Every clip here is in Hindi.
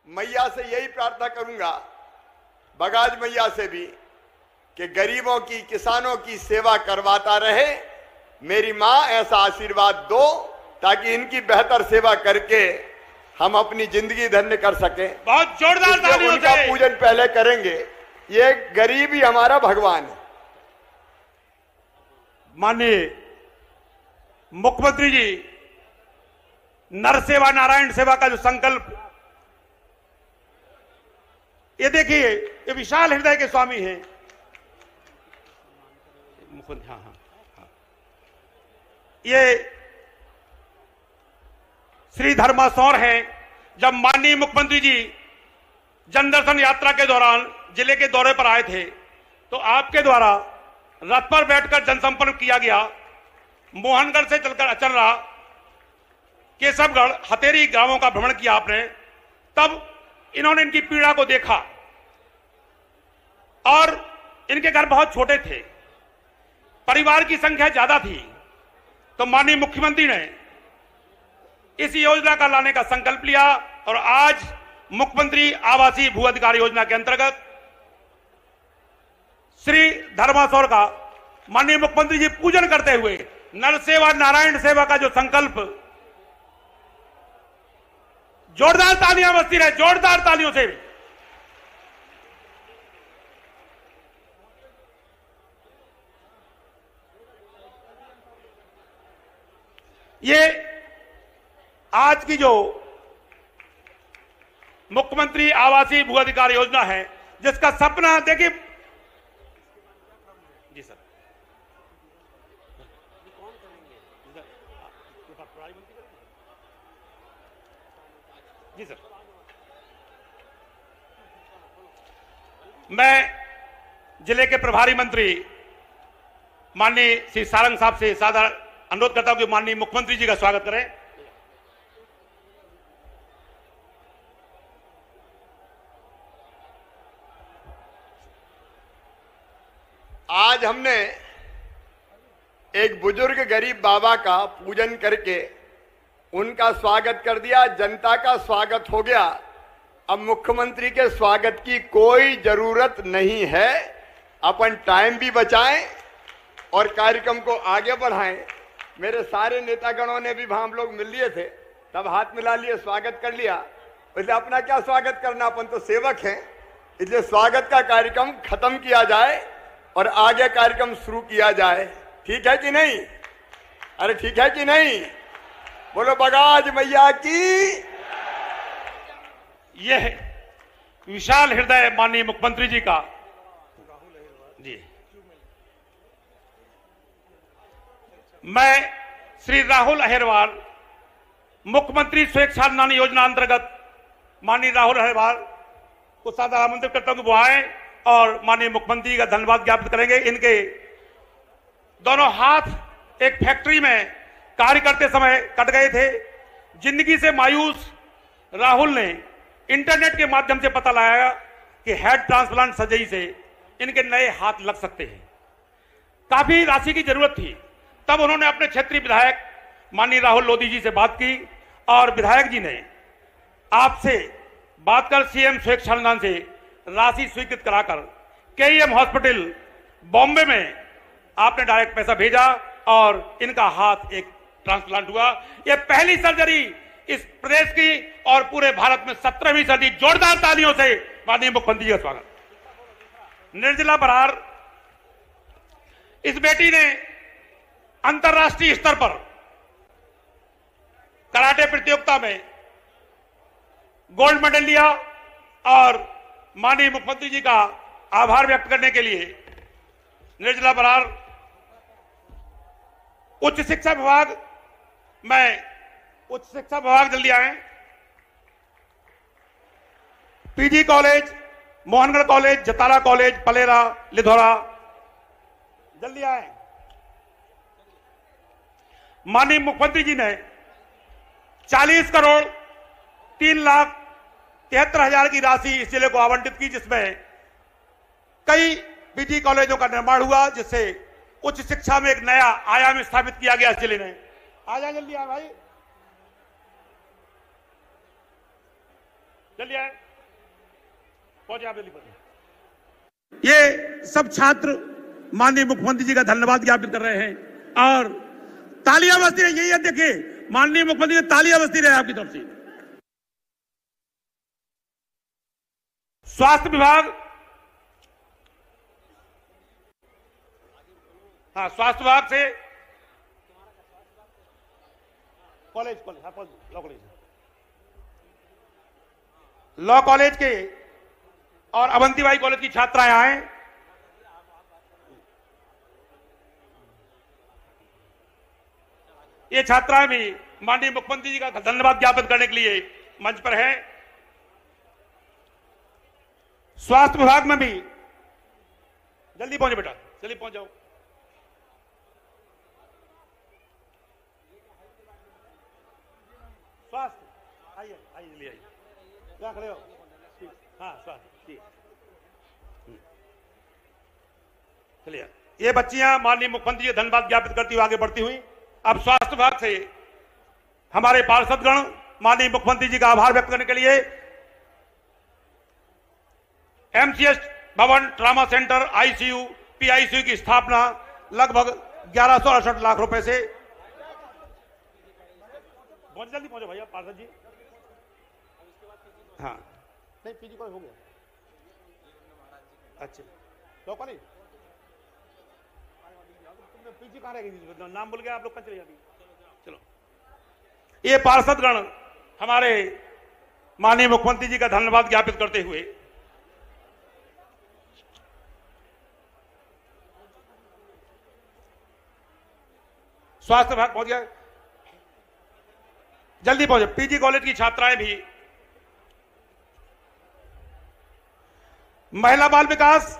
मैया से यही प्रार्थना करूंगा, बगाज मैया से भी, कि गरीबों की, किसानों की सेवा करवाता रहे। मेरी मां ऐसा आशीर्वाद दो ताकि इनकी बेहतर सेवा करके हम अपनी जिंदगी धन्य कर सकें। बहुत जोरदार तालियों उनका से पूजन पहले करेंगे। ये गरीब ही हमारा भगवान है। माननीय मुख्यमंत्री जी, नर सेवा नारायण सेवा का जो संकल्प, ये देखिए, ये विशाल हृदय के स्वामी हैं मुकुंद। हाँ हाँ हाँ, ये श्री धर्मासौर हैं। जब माननीय मुख्यमंत्री जी जनदर्शन यात्रा के दौरान जिले के दौरे पर आए थे तो आपके द्वारा रथ पर बैठकर जनसंपर्क किया गया। मोहनगढ़ से चलकर अचलरा, केशवगढ़, हथेरी गांवों का भ्रमण किया आपने। तब इन्होंने इनकी पीड़ा को देखा और इनके घर बहुत छोटे थे, परिवार की संख्या ज्यादा थी, तो माननीय मुख्यमंत्री ने इस योजना का लाने का संकल्प लिया और आज मुख्यमंत्री आवासीय भू अधिकार योजना के अंतर्गत श्री धर्मासौर का माननीय मुख्यमंत्री जी पूजन करते हुए नर सेवा नारायण सेवा का जो संकल्प, जोरदार तालियां बजती रहे, जोरदार तालियों से। ये आज की जो मुख्यमंत्री आवासीय भू अधिकार योजना है, जिसका सपना देखिए। जी सर, जी सर, मैं जिले के प्रभारी मंत्री माननीय श्री सारंग साहब से सादर अनुरोध करता हूं कि माननीय मुख्यमंत्री जी का स्वागत करें। आज हमने एक बुजुर्ग गरीब बाबा का पूजन करके उनका स्वागत कर दिया, जनता का स्वागत हो गया। अब मुख्यमंत्री के स्वागत की कोई जरूरत नहीं है। अपन टाइम भी बचाएं और कार्यक्रम को आगे बढ़ाएं। मेरे सारे नेतागणों ने भी वहां हम लोग मिल लिए थे, तब हाथ मिला लिए, स्वागत कर लिया। इसलिए अपना क्या स्वागत करना, अपन तो सेवक हैं। इसलिए स्वागत का कार्यक्रम खत्म किया जाए और आगे कार्यक्रम शुरू किया जाए। ठीक है कि नहीं? अरे ठीक है कि नहीं? बोलो बगाज मैया की। यह विशाल हृदय माननीय मुख्यमंत्री जी का जी। मैं श्री राहुल अहिरवार, मुख्यमंत्री स्वेच्छा अनुदान योजना अंतर्गत माननीय राहुल अहिरवार को सादर आमंत्रित करता हूं कि वो आए और माननीय मुख्यमंत्री का धन्यवाद ज्ञापित करेंगे। इनके दोनों हाथ एक फैक्ट्री में कार्य करते समय कट गए थे। जिंदगी से मायूस राहुल ने इंटरनेट के माध्यम से पता लगाया कि हेड ट्रांसप्लांट सर्जरी से इनके नए हाथ लग सकते हैं। काफी राशि की जरूरत थी। तब उन्होंने अपने क्षेत्रीय विधायक माननीय राहुल लोधी जी से बात की और विधायक जी ने आपसे बात कर सीएम स्वेच्छा अनुदान से राशि स्वीकृत कराकर केईएम हॉस्पिटल बॉम्बे में आपने डायरेक्ट पैसा भेजा और इनका हाथ एक ट्रांसप्लांट हुआ। यह पहली सर्जरी इस प्रदेश की और पूरे भारत में 17वीं सर्जरी। जोरदार तालियों से माननीय मुख्यमंत्री जी का स्वागत। निर्जला बरार, इस बेटी ने अंतर्राष्ट्रीय स्तर पर कराटे प्रतियोगिता में गोल्ड मेडल लिया और माननीय मुख्यमंत्री जी का आभार व्यक्त करने के लिए निर्जला बरार उच्च शिक्षा विभाग जल्दी आए। PG college, Mohangarh college, Jatara college, Palera, Lidhaura, जल्दी आए। माननीय मुख्यमंत्री जी ने 40 करोड़ 3,73,000 की राशि इस जिले को आवंटित की, जिसमें कई पीजी कॉलेजों का निर्माण हुआ, जिससे उच्च शिक्षा में एक नया आयाम स्थापित किया गया इस जिले में। आ जा जल्दी आ भाई, जल्दी आए, पहुंचे आप, जल्दी पहुंचे। ये सब छात्र माननीय मुख्यमंत्री जी का धन्यवाद ज्ञापित कर रहे हैं और तालियां बजती रही। यही देखिए, माननीय मुख्यमंत्री ने तालियां बजती रहे आपकी तरफ से। स्वास्थ्य विभाग, हाँ, स्वास्थ्य विभाग से कॉलेज, हाँ, लॉ कॉलेज के और अवंतीबाई कॉलेज की छात्राएं आए। ये छात्राएं भी माननीय मुख्यमंत्री जी का धन्यवाद ज्ञापित करने के लिए मंच पर है। स्वास्थ्य विभाग में भी जल्दी पहुंचे बेटा, जल्दी पहुंच जाओ। स्वास्थ्य, आइए आइए, जल्दी आइए, क्या खड़े हो? हाँ, स्वास्थ्य, चलिए। ये बच्चियां माननीय मुख्यमंत्री जी धन्यवाद ज्ञापित करती हुई आगे बढ़ती हुई। अब स्वास्थ्य विभाग से हमारे पार्षदगण माननीय मुख्यमंत्री जी का आभार व्यक्त करने के लिए एमसीएस भवन, ट्रामा सेंटर, आईसीयू, पीआईसीयू की स्थापना लगभग 1168 लाख रुपए से। बहुत जल्दी पहुंचो भैया पार्षद जी। हाँ, नहीं, पीजी कॉलेज हो गया। अच्छा, तो कॉलेज पीजी कहां रह गई? नाम भूल गया आप लोग, कहां चले जाती? चलो, ये पार्षदगण हमारे माननीय मुख्यमंत्री जी का धन्यवाद ज्ञापित करते हुए स्वास्थ्य विभाग पहुंच गया, जल्दी पहुंचे। पीजी कॉलेज की छात्राएं भी, महिला बाल विकास,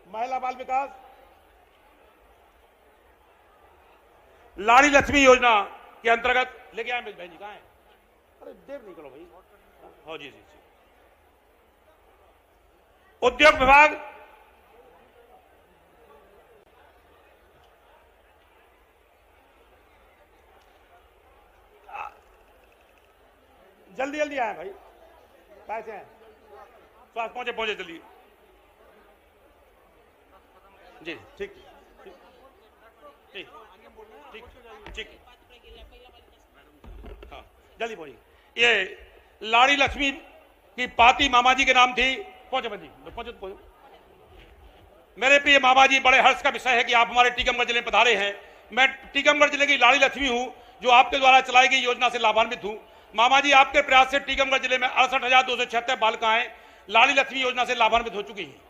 महिला बाल विकास, लाड़ी लक्ष्मी योजना के अंतर्गत लेके आए। बहन जी कहां है? अरे देर नहीं करो भाई। हाँ जी जी। उद्योग विभाग, जल्दी जल्दी आए भाई, कैसे हैं? स्वास्थ्य पहुंचे पहुंचे, जल्दी जी। ठीक ठीक ठीक ठीक ठीक, हाँ, जल्दी पहुंची। ये लाड़ी लक्ष्मी की पाती मामा जी के नाम थी। पहुंचे बंदी, पहुंचे तो पहुंचे। मेरे प्रिय मामा जी, बड़े हर्ष का विषय है कि आप हमारे टीकमगढ़ जिले में पधारे हैं। मैं टीकमगढ़ जिले की लाड़ी लक्ष्मी हूं, जो आपके द्वारा चलाई गई योजना से लाभान्वित हूं। मामा जी, आपके प्रयास से टीकमगढ़ जिले में 68,276 बालिकाएं लाड़ी लक्ष्मी योजना से लाभान्वित हो चुकी हैं।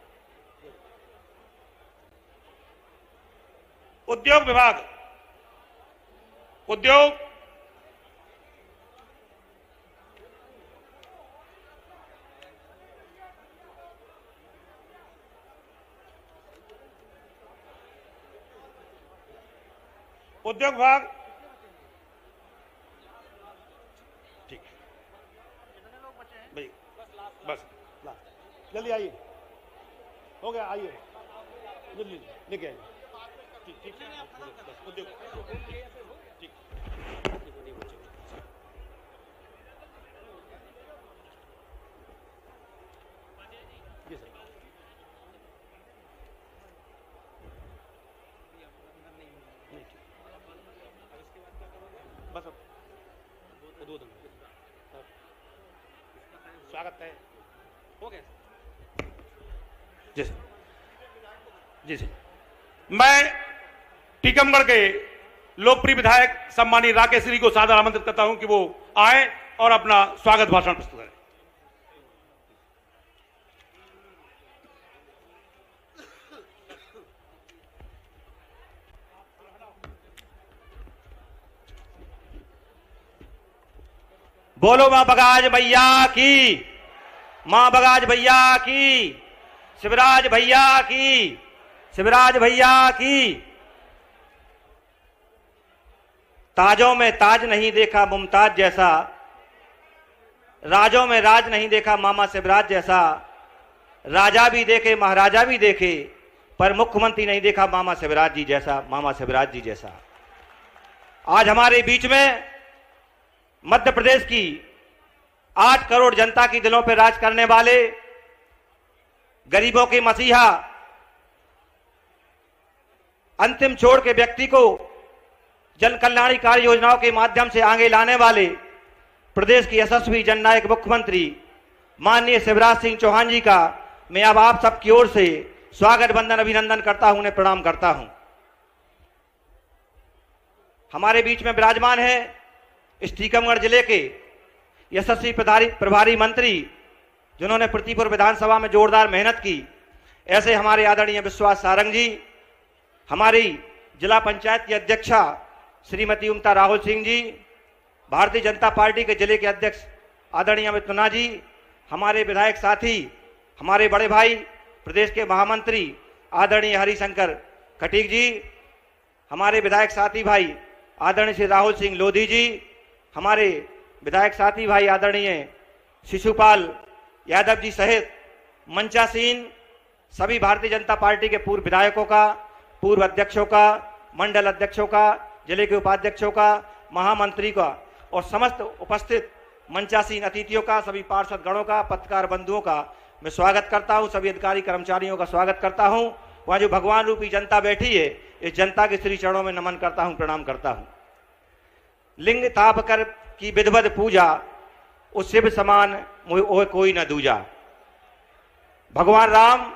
उद्योग विभाग, उद्योग, उद्योग विभाग, ठीक भाई, बस जल्दी आइए, हो गया, आइए जल्दी लेके आइए। ठीक ठीक, उद्योग, ठीक, जी सर। बस अब दो दिन स्वागत है, हो गया जी सर, जी सर। मैं टीकमगढ़ के लोकप्रिय विधायक सम्मानीय राकेश श्री को सादर आमंत्रित करता हूं कि वो आए और अपना स्वागत भाषण प्रस्तुत करें। बोलो मां बगाज भैया की, मां बगाज भैया की, शिवराज भैया की, शिवराज भैया की। ताजों में ताज नहीं देखा मुमताज जैसा, राजों में राज नहीं देखा मामा शिवराज जैसा। राजा भी देखे महाराजा भी देखे, पर मुख्यमंत्री नहीं देखा मामा शिवराज जी जैसा, मामा शिवराज जी जैसा। आज हमारे बीच में मध्य प्रदेश की 8 करोड़ जनता की दिलों पर राज करने वाले गरीबों के मसीहा, अंतिम छोर के व्यक्ति को जन कल्याणकारी योजनाओं के माध्यम से आगे लाने वाले प्रदेश की यशस्वी जननायक मुख्यमंत्री माननीय शिवराज सिंह चौहान जी का मैं अब आप सबकी ओर से स्वागत वंदन अभिनंदन करता हूं, उन्हें प्रणाम करता हूं। हमारे बीच में विराजमान है इस टीकमगढ़ जिले के यशस्वी प्रभारी मंत्री, जिन्होंने प्रतिपुर विधानसभा में जोरदार मेहनत की, ऐसे हमारे आदरणीय विश्वास सारंग जी, हमारी जिला पंचायत की अध्यक्षा श्रीमती उमता राहुल सिंह जी, भारतीय जनता पार्टी के जिले के अध्यक्ष आदरणीय अमित टुना जी, हमारे विधायक साथी, हमारे बड़े भाई प्रदेश के महामंत्री आदरणीय हरिशंकर खटीक जी, हमारे विधायक साथी भाई आदरणीय श्री राहुल सिंह लोधी जी, हमारे विधायक साथी भाई आदरणीय शिशुपाल यादव जी सहित मंचासीन सभी भारतीय जनता पार्टी के पूर्व विधायकों का, पूर्व अध्यक्षों का, मंडल अध्यक्षों का, जिले के उपाध्यक्षों का, महामंत्री का और समस्त उपस्थित मंचासीन अतिथियों का, सभी पार्षद गणों का, पत्रकार बंधुओं का मैं स्वागत करता हूं। सभी अधिकारी कर्मचारियों का स्वागत करता हूं। वहां जो भगवान रूपी जनता बैठी है, इस जनता के श्री चरणों में नमन करता हूं, प्रणाम करता हूं। लिंग ताप कर की विधवद पूजा, उस शिव समान मोह कोई न दूजा। भगवान राम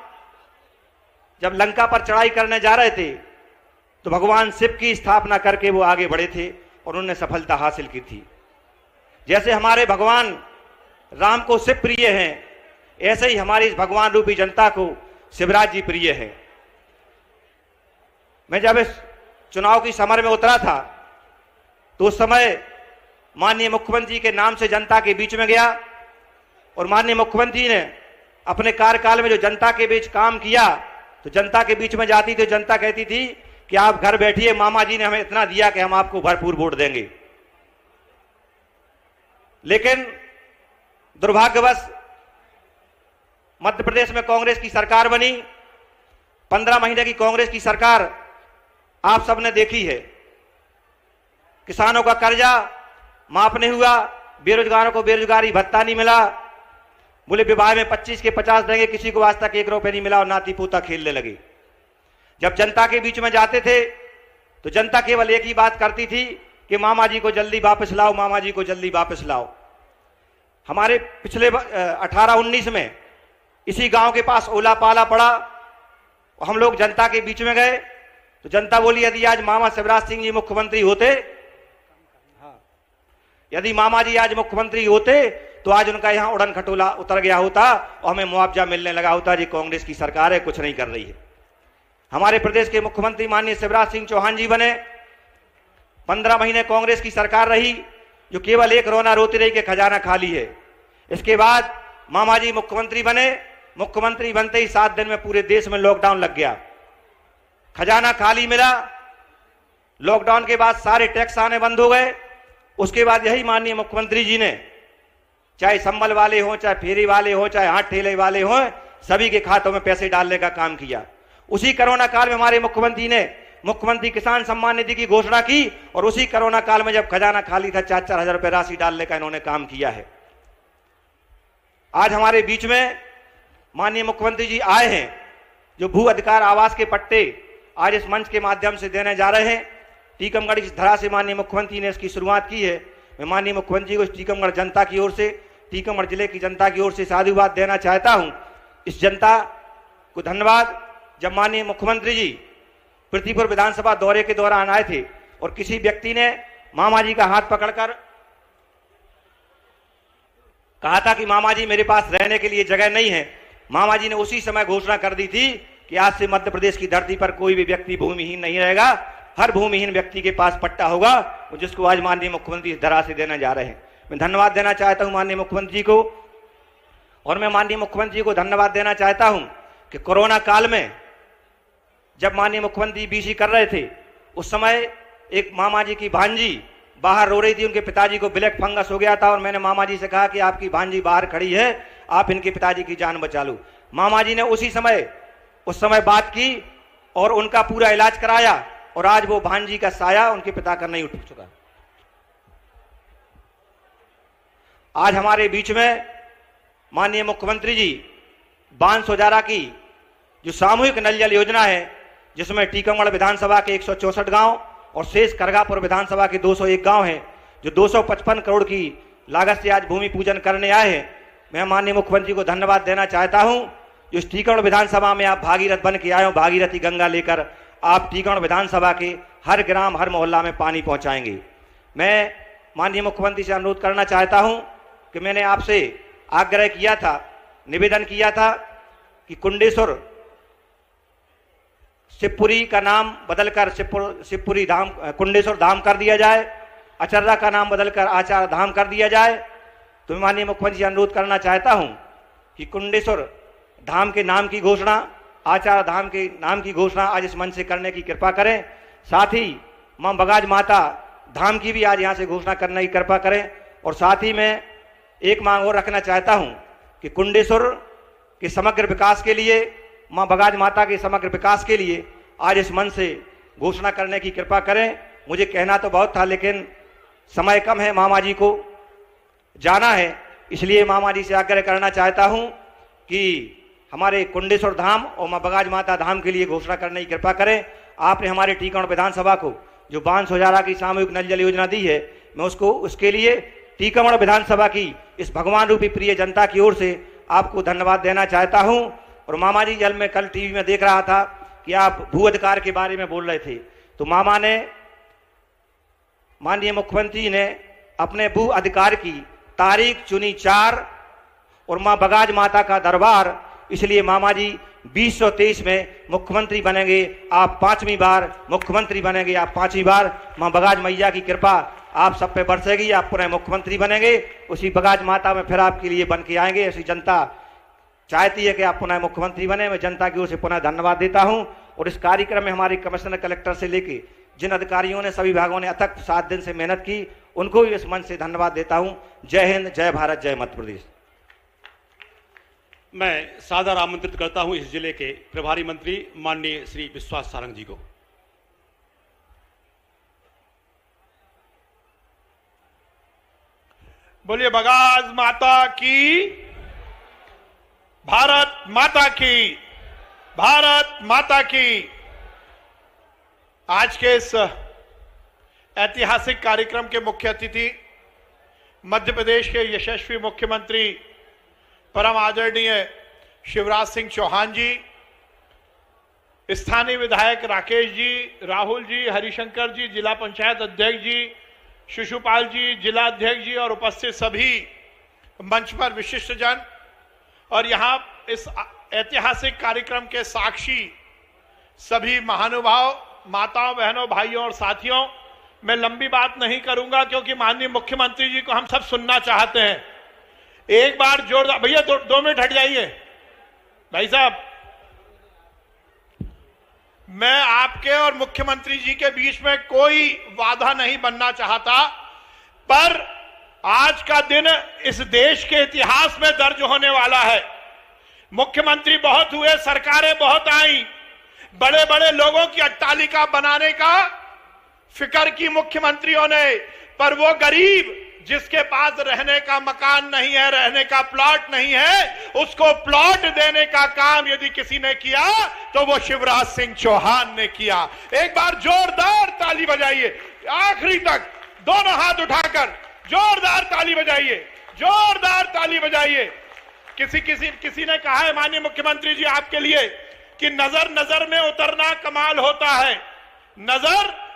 जब लंका पर चढ़ाई करने जा रहे थे तो भगवान शिव की स्थापना करके वो आगे बढ़े थे और उन्होंने सफलता हासिल की थी। जैसे हमारे भगवान राम को शिव प्रिय हैं, ऐसे ही हमारी इस भगवान रूपी जनता को शिवराज जी प्रिय है। मैं जब इस चुनाव की समर में उतरा था तो उस समय माननीय मुख्यमंत्री के नाम से जनता के बीच में गया और माननीय मुख्यमंत्री ने अपने कार्यकाल में जो जनता के बीच काम किया, तो जनता के बीच में जाती थी, जनता कहती थी कि आप घर बैठिए, मामा जी ने हमें इतना दिया कि हम आपको भरपूर वोट देंगे। लेकिन दुर्भाग्यवश मध्य प्रदेश में कांग्रेस की सरकार बनी। 15 महीने की कांग्रेस की सरकार आप सबने देखी है। किसानों का कर्जा माफ नहीं हुआ, बेरोजगारों को बेरोजगारी भत्ता नहीं मिला, बोले विवाह में 25 के 50 देंगे, किसी को आज तक 1 रुपए नहीं मिला और नाती पोता खेलने लगे। जब जनता के बीच में जाते थे तो जनता केवल एक ही बात करती थी कि मामा जी को जल्दी वापस लाओ, मामा जी को जल्दी वापस लाओ। हमारे पिछले 18-19 में इसी गांव के पास ओला पाला पड़ा, हम लोग जनता के बीच में गए तो जनता बोली यदि आज मामा शिवराज सिंह जी मुख्यमंत्री होते, यदि मामा जी आज मुख्यमंत्री होते तो आज उनका यहां उड़न खटोला उतर गया होता और हमें मुआवजा मिलने लगा होता। जी कांग्रेस की सरकार है, कुछ नहीं कर रही है। हमारे प्रदेश के मुख्यमंत्री माननीय शिवराज सिंह चौहान जी बने। 15 महीने कांग्रेस की सरकार रही, जो केवल एक रोना रोती रही कि खजाना खाली है। इसके बाद मामा जी मुख्यमंत्री बने। मुख्यमंत्री बनते ही 7 दिन में पूरे देश में लॉकडाउन लग गया, खजाना खाली मिला। लॉकडाउन के बाद सारे टैक्स आने बंद हो गए। उसके बाद यही माननीय मुख्यमंत्री जी ने, चाहे संबल वाले हों, चाहे फेरी वाले हों, चाहे हाथ ठेले वाले हों, सभी के खातों में पैसे डालने का काम किया। उसी कोरोना काल में हमारे मुख्यमंत्री ने मुख्यमंत्री किसान सम्मान निधि की घोषणा की और उसी कोरोना काल में जब खजाना खाली था 4-4 हजार रुपए राशि डालने का इन्होंने काम किया है। आज हमारे बीच में माननीय मुख्यमंत्री जी आए हैं, जो भू अधिकार आवास के पट्टे आज इस मंच के माध्यम से देने जा रहे हैं। टीकमगढ़ इस धरा से माननीय मुख्यमंत्री ने इसकी शुरुआत की है। मैं माननीय मुख्यमंत्री को टीकमगढ़ जनता की ओर से, टीकमगढ़ जिले की जनता की ओर से साधुवाद देना चाहता हूं। इस जनता को धन्यवाद। जब माननीय मुख्यमंत्री जी प्रतिपुर विधानसभा दौरे के दौरान आए थे और किसी व्यक्ति ने मामा जी का हाथ पकड़कर कहा था कि मामा जी मेरे पास रहने के लिए जगह नहीं है, मामा जी ने उसी समय घोषणा कर दी थी कि आज से मध्य प्रदेश की धरती पर कोई भी व्यक्ति भूमिहीन नहीं रहेगा। हर भूमिहीन व्यक्ति के पास पट्टा होगा, जिसको आज माननीय मुख्यमंत्री इस धरा से देने जा रहे हैं। मैं धन्यवाद देना चाहता हूं माननीय मुख्यमंत्री को। और मैं माननीय मुख्यमंत्री को धन्यवाद देना चाहता हूं कि कोरोना काल में जब माननीय मुख्यमंत्री बीसी कर रहे थे, उस समय एक मामा जी की भांजी बाहर रो रही थी, उनके पिताजी को ब्लैक फंगस हो गया था और मैंने मामा जी से कहा कि आपकी भांजी बाहर खड़ी है, आप इनके पिताजी की जान बचा लो। मामा जी ने उस समय बात की और उनका पूरा इलाज कराया और आज वो भांजी का साया उनके पिता का नहीं उठ चुका। आज हमारे बीच में माननीय मुख्यमंत्री जी बांसोजारा की जो सामूहिक नल जल योजना है, जिसमें टीकमगढ़ विधानसभा के 164 गांव और शेष करगापुर विधानसभा के 201 गांव हैं, जो 255 करोड़ की लागत से आज भूमि पूजन करने आए हैं। मैं माननीय मुख्यमंत्री को धन्यवाद देना चाहता हूं, जो इस टीकमगढ़ विधानसभा में आप भागीरथ बन के आए हो। भागीरथी गंगा लेकर आप टीकमगढ़ विधानसभा के हर ग्राम हर मोहल्ला में पानी पहुंचाएंगे। मैं माननीय मुख्यमंत्री से अनुरोध करना चाहता हूं कि मैंने आपसे आग्रह किया था, निवेदन किया था कि कुंडेश्वर शिवपुरी का नाम बदलकर शिवपुरी धाम, कुंडेश्वर धाम कर दिया जाए, अचर्रा का नाम बदलकर आचार धाम कर दिया जाए। तो मैं माननीय मुख्यमंत्री से अनुरोध करना चाहता हूं कि कुंडेश्वर धाम के नाम की घोषणा, आचार धाम के नाम की घोषणा आज इस मंच से करने की कृपा करें। साथ ही मां बगाज माता धाम की भी आज यहां से घोषणा करने की कृपा करें। और साथ ही मैं एक मांग और रखना चाहता हूं कि कुंडेश्वर के समग्र विकास के लिए, मां बगाज माता के समग्र विकास के लिए आज इस मंच से घोषणा करने की कृपा करें। मुझे कहना तो बहुत था, लेकिन समय कम है, मामा जी को जाना है, इसलिए मामा जी से आग्रह करना चाहता हूं कि हमारे कुंडेश्वर धाम और मां बगाज माता धाम के लिए घोषणा करने की कृपा करें। आपने हमारे टीकमगढ़ विधानसभा को जो बांसोजारा की सामूहिक नल जल योजना दी है, मैं उसके लिए टीकमगढ़ विधानसभा की इस भगवान रूपी प्रिय जनता की ओर से आपको धन्यवाद देना चाहता हूं। और मामा जी, जल मैं कल टीवी में देख रहा था कि आप भू अधिकार के बारे में बोल रहे थे, तो मामा ने, माननीय मुख्यमंत्री ने अपने भू अधिकार की तारीख चुनी 4 और मां बगाज माता का दरबार, इसलिए मामा जी 2023 में मुख्यमंत्री बनेंगे, आप 5वीं बार मुख्यमंत्री बनेंगे, आप 5वीं बार। मां बगाज मैया की कृपा आप सब पे बरसेगी, आप पुनः मुख्यमंत्री बनेंगे, उसी बगाज माता में फिर आपके लिए बन के आएंगे। ऐसी जनता चाहती है कि आप पुनः मुख्यमंत्री बने। मैं जनता की ओर से पुनः धन्यवाद देता हूं। और इस कार्यक्रम में हमारे कमिश्नर, कलेक्टर से लेके जिन अधिकारियों ने, सभी विभागों ने अथक 7 दिन से मेहनत की, उनको भी इस मंच से धन्यवाद देता हूं। जय हिंद, जय भारत, जय मध्य प्रदेश। मैं सादर आमंत्रित करता हूं इस जिले के प्रभारी मंत्री माननीय श्री विश्वास सारंग जी को। बोलिए बगाज माता की, भारत माता की, भारत माता की। आज के इस ऐतिहासिक कार्यक्रम के मुख्य अतिथि मध्य प्रदेश के यशस्वी मुख्यमंत्री परम आदरणीय शिवराज सिंह चौहान जी, स्थानीय विधायक राकेश जी, राहुल जी, हरिशंकर जी, जिला पंचायत अध्यक्ष जी, शिशुपाल जी, जिला अध्यक्ष जी और उपस्थित सभी मंच पर विशिष्ट जन और यहां इस ऐतिहासिक कार्यक्रम के साक्षी सभी महानुभाव, माताओं, बहनों, भाइयों और साथियों, मैं लंबी बात नहीं करूंगा क्योंकि माननीय मुख्यमंत्री जी को हम सब सुनना चाहते हैं। एक बार जोरदार, भैया 2 मिनट हट जाइए भाई साहब। मैं आपके और मुख्यमंत्री जी के बीच में कोई वादा नहीं बनना चाहता, पर आज का दिन इस देश के इतिहास में दर्ज होने वाला है। मुख्यमंत्री बहुत हुए, सरकारें बहुत आई, बड़े बड़े लोगों की अट्टालिका बनाने का फिक्र की मुख्यमंत्रियों ने, पर वो गरीब जिसके पास रहने का मकान नहीं है, रहने का प्लॉट नहीं है, उसको प्लॉट देने का काम यदि किसी ने किया तो वो शिवराज सिंह चौहान ने किया। एक बार जोरदार ताली बजाइए, आखिरी तक दोनों हाथ उठाकर जोरदार ताली बजाइए, जोरदार ताली बजाइए। किसी ने कहा है माननीय मुख्यमंत्री जी आपके लिए कि नजर नजर में उतरना कमाल होता है,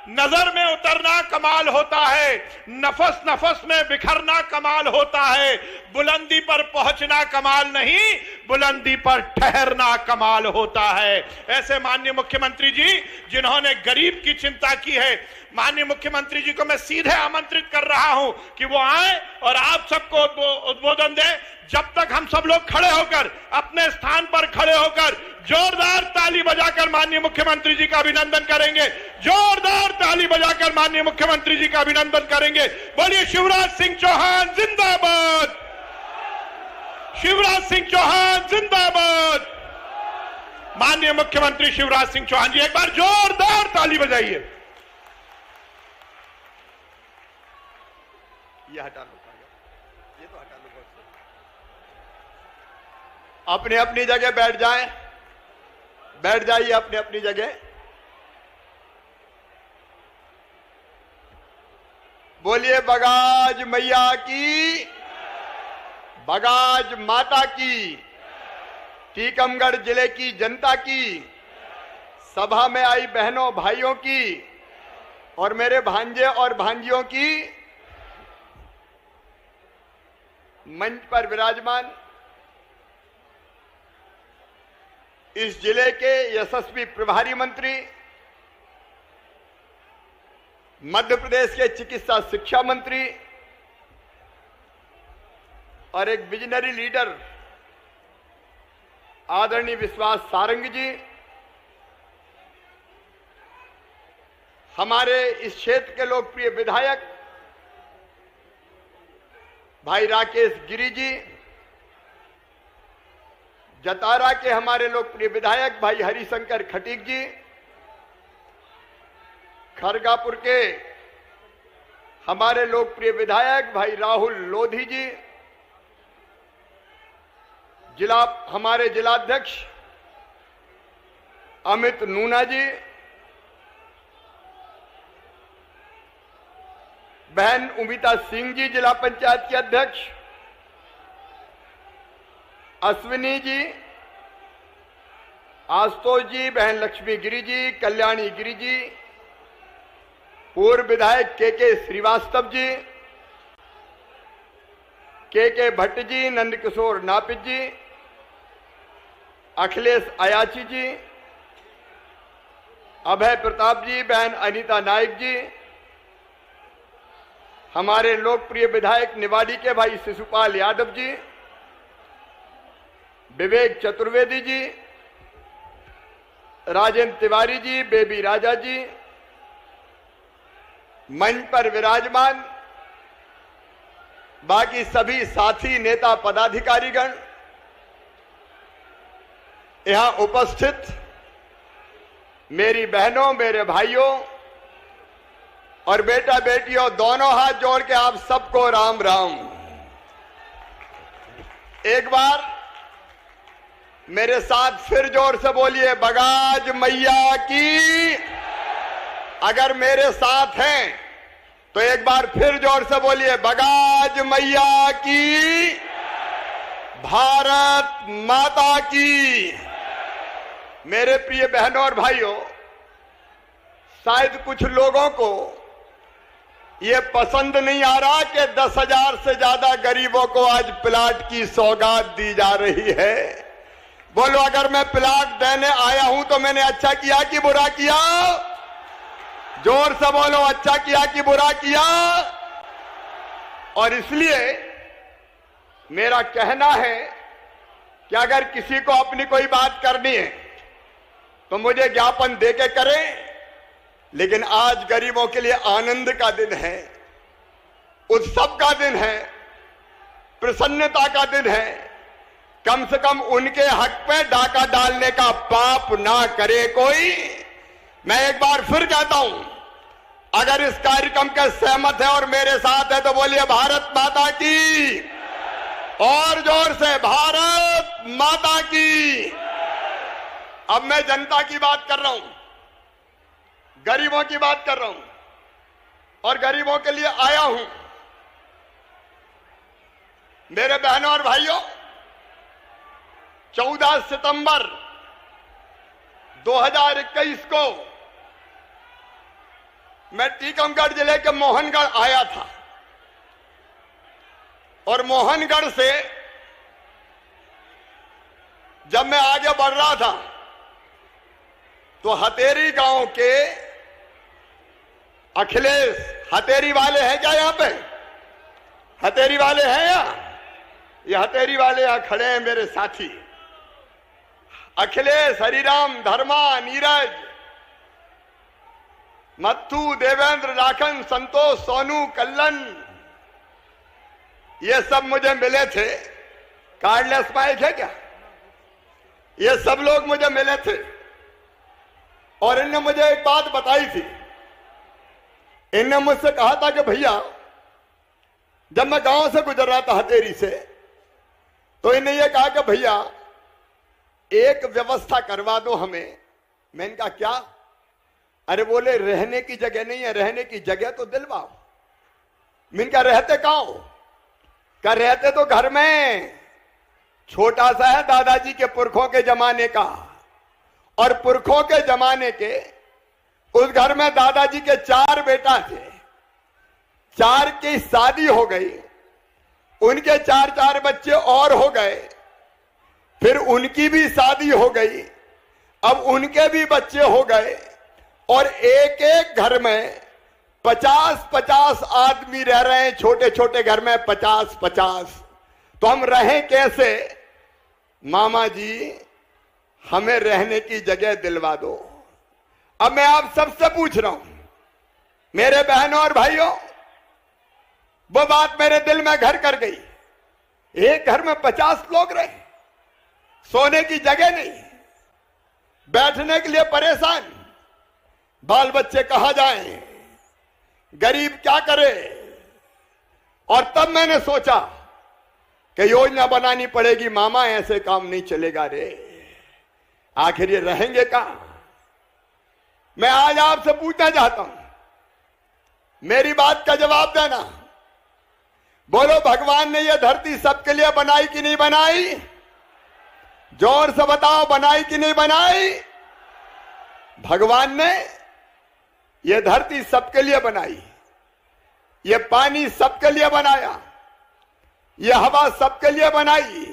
नजर में उतरना कमाल होता है, नफस नफस में बिखरना कमाल होता है, बुलंदी पर पहुंचना कमाल नहीं, बुलंदी पर ठहरना कमाल होता है। ऐसे माननीय मुख्यमंत्री जी जिन्होंने गरीब की चिंता की है, माननीय मुख्यमंत्री जी को मैं सीधे आमंत्रित कर रहा हूं कि वो आए और आप सबको उद्बोधन दें। जब तक हम सब लोग खड़े होकर, अपने स्थान पर खड़े होकर जोरदार ताली बजाकर माननीय मुख्यमंत्री जी का अभिनंदन करेंगे, जोरदार ताली बजाकर माननीय मुख्यमंत्री जी का अभिनंदन करेंगे। बोलिए शिवराज सिंह चौहान जिंदाबाद, शिवराज सिंह चौहान जिंदाबाद। माननीय मुख्यमंत्री शिवराज सिंह चौहान जी, एक बार जोरदार ताली बजाइए। ये हटा लो। अपनी अपनी जगह बैठ जाएं, बैठ जाइए अपनी अपनी जगह। बोलिए बगाज मैया की, बगाज माता की, टीकमगढ़ जिले की जनता की, सभा में आई बहनों भाइयों की और मेरे भांजे और भांजियों की, मंच पर विराजमान इस जिले के यशस्वी प्रभारी मंत्री, मध्य प्रदेश के चिकित्सा शिक्षा मंत्री और एक विजनरी लीडर आदरणीय विश्वास सारंग जी, हमारे इस क्षेत्र के लोकप्रिय विधायक भाई राकेश गिरी जी, जतारा के हमारे लोकप्रिय विधायक भाई हरिशंकर खटीक जी, खरगापुर के हमारे लोकप्रिय विधायक भाई राहुल लोधी जी, हमारे जिलाध्यक्ष अमित नूना जी, बहन उमिता सिंह जी जिला पंचायत के अध्यक्ष, अश्विनी जी, आशुतोष जी, बहन लक्ष्मी गिरी जी, कल्याणी गिरी जी, पूर्व विधायक के श्रीवास्तव जी, के भट्ट जी, नंदकिशोर नापित जी, अखिलेश अयाची जी, अभय प्रताप जी, बहन अनीता नायक जी, हमारे लोकप्रिय विधायक निवाड़ी के भाई शिशुपाल यादव जी, विवेक चतुर्वेदी जी, राजेंद्र तिवारी जी, बेबी राजा जी, मंच पर विराजमान बाकी सभी साथी नेता पदाधिकारीगण, यहां उपस्थित मेरी बहनों, मेरे भाइयों और बेटा बेटियों, दोनों हाथ जोड़ के आप सबको राम राम। एक बार मेरे साथ फिर जोर से बोलिए बगाज मैया की। अगर मेरे साथ हैं तो एक बार फिर जोर से बोलिए बगाज मैया की, भारत माता की। मेरे प्रिय बहनों और भाइयों, शायद कुछ लोगों को ये पसंद नहीं आ रहा कि 10,000 से ज्यादा गरीबों को आज प्लाट की सौगात दी जा रही है। बोलो, अगर मैं प्लाट देने आया हूं तो मैंने अच्छा किया कि बुरा किया? जोर से बोलो, अच्छा किया कि बुरा किया? और इसलिए मेरा कहना है कि अगर किसी को अपनी कोई बात करनी है तो मुझे ज्ञापन देके करें, लेकिन आज गरीबों के लिए आनंद का दिन है, उत्सव का दिन है, प्रसन्नता का दिन है। कम से कम उनके हक पे डाका डालने का पाप ना करे कोई। मैं एक बार फिर कहता हूं, अगर इस कार्यक्रम के सहमत है और मेरे साथ है तो बोलिए भारत माता की, और जोर से भारत माता की। अब मैं जनता की बात कर रहा हूं, गरीबों की बात कर रहा हूं और गरीबों के लिए आया हूं। मेरे बहनों और भाइयों, 14 सितंबर 2021 को मैं टीकमगढ़ जिले के मोहनगढ़ आया था और मोहनगढ़ से जब मैं आगे बढ़ रहा था तो हतेरी गांव के अखिलेश, हतेरी वाले हैं क्या यहां पे? हतेरी वाले हैं यहाँ? ये हतेरी वाले यहां खड़े हैं मेरे साथी, अखिलेश, हरिराम, धर्मा, नीरज, मत्थू, देवेंद्र, लाखन, संतोष, सोनू, कल्लन, ये सब मुझे मिले थे। कार्डलेस माइक है क्या? ये सब लोग मुझे मिले थे और इनने मुझे एक बात बताई थी। इनने मुझसे कहा था कि भैया, जब मैं गांव से गुजर रहा था हथेरी से, तो इन्हें यह कहा कि भैया एक व्यवस्था करवा दो हमें। मैंने कहा क्या? अरे बोले रहने की जगह नहीं है, रहने की जगह तो दिलवाओ। मैंने कहा रहते कहाँ हो? क्या रहते तो घर में, छोटा सा है, दादाजी के पुरखों के जमाने का, और पुरखों के जमाने के उस घर में दादाजी के 4 बेटा थे, 4 की शादी हो गई, उनके 4 बच्चे और हो गए, फिर उनकी भी शादी हो गई, अब उनके भी बच्चे हो गए, और एक एक घर में 50-50 आदमी रह रहे हैं, छोटे छोटे घर में 50-50। तो हम रहें कैसे? मामा जी हमें रहने की जगह दिलवा दो। अब मैं आप सबसे पूछ रहा हूं, मेरे बहनों और भाइयों, वो बात मेरे दिल में घर कर गई। एक घर में 50 लोग रहे, सोने की जगह नहीं, बैठने के लिए परेशान, बाल बच्चे कहां जाएं, गरीब क्या करे। और तब मैंने सोचा कि योजना बनानी पड़ेगी। मामा ऐसे काम नहीं चलेगा रे, आखिर ये रहेंगे कहां? मैं आज आपसे पूछना चाहता हूं, मेरी बात का जवाब देना। बोलो भगवान ने यह धरती सबके लिए बनाई कि नहीं बनाई? जोर से बताओ, बनाई कि नहीं बनाई? भगवान ने यह धरती सबके लिए बनाई, यह पानी सबके लिए बनाया, यह हवा सबके लिए बनाई,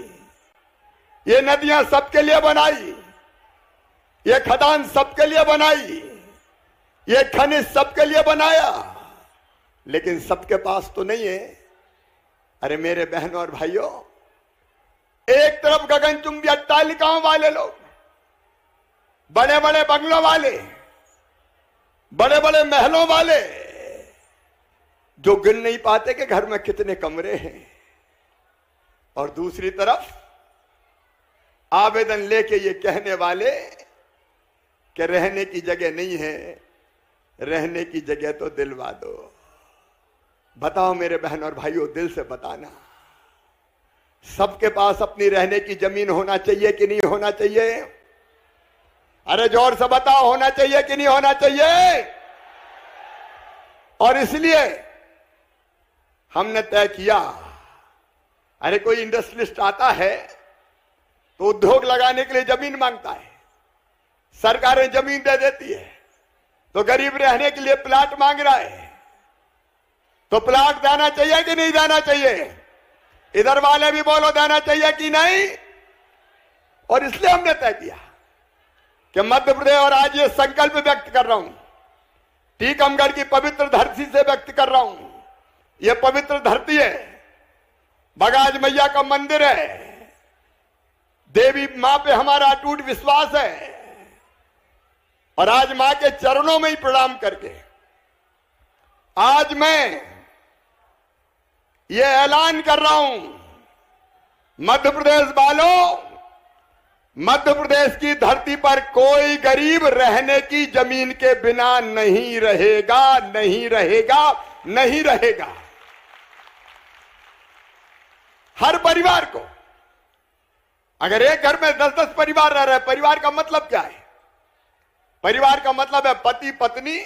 ये नदियां सबके लिए बनाई, ये खदान सबके लिए बनाई, ये खनिज सबके लिए बनाया, लेकिन सबके पास तो नहीं है। अरे मेरे बहनों और भाइयों, एक तरफ गगनचुंबी अट्टालिकाओं वाले लोग, बड़े बड़े बंगलों वाले, बड़े बड़े महलों वाले, जो गिन नहीं पाते कि घर में कितने कमरे हैं, और दूसरी तरफ आवेदन लेके ये कहने वाले कि रहने की जगह नहीं है, रहने की जगह तो दिलवा दो। बताओ मेरे बहन और भाइयों, दिल से बताना, सबके पास अपनी रहने की जमीन होना चाहिए कि नहीं होना चाहिए? अरे जोर से बताओ, होना चाहिए कि नहीं होना चाहिए? और इसलिए हमने तय किया, अरे कोई इंडस्ट्रियलिस्ट आता है तो उद्योग लगाने के लिए जमीन मांगता है, सरकारें जमीन दे देती है, तो गरीब रहने के लिए प्लाट मांग रहा है, तो प्लाट देना चाहिए कि नहीं देना चाहिए? इधर वाले भी बोलो, देना चाहिए कि नहीं? और इसलिए हमने तय किया कि मध्य प्रदेश, और आज ये संकल्प व्यक्त कर रहा हूं, टीकमगढ़ की पवित्र धरती से व्यक्त कर रहा हूं। ये पवित्र धरती है, बगाज मैया का मंदिर है, देवी मां पे हमारा अटूट विश्वास है, और आज मां के चरणों में ही प्रणाम करके आज मैं ये ऐलान कर रहा हूं, मध्य प्रदेश वालों, मध्य प्रदेश की धरती पर कोई गरीब रहने की जमीन के बिना नहीं रहेगा, नहीं रहेगा, नहीं रहेगा। हर परिवार को, अगर एक घर में 10-10 परिवार रह रहे हैं, परिवार का मतलब क्या है? परिवार का मतलब है पति पत्नी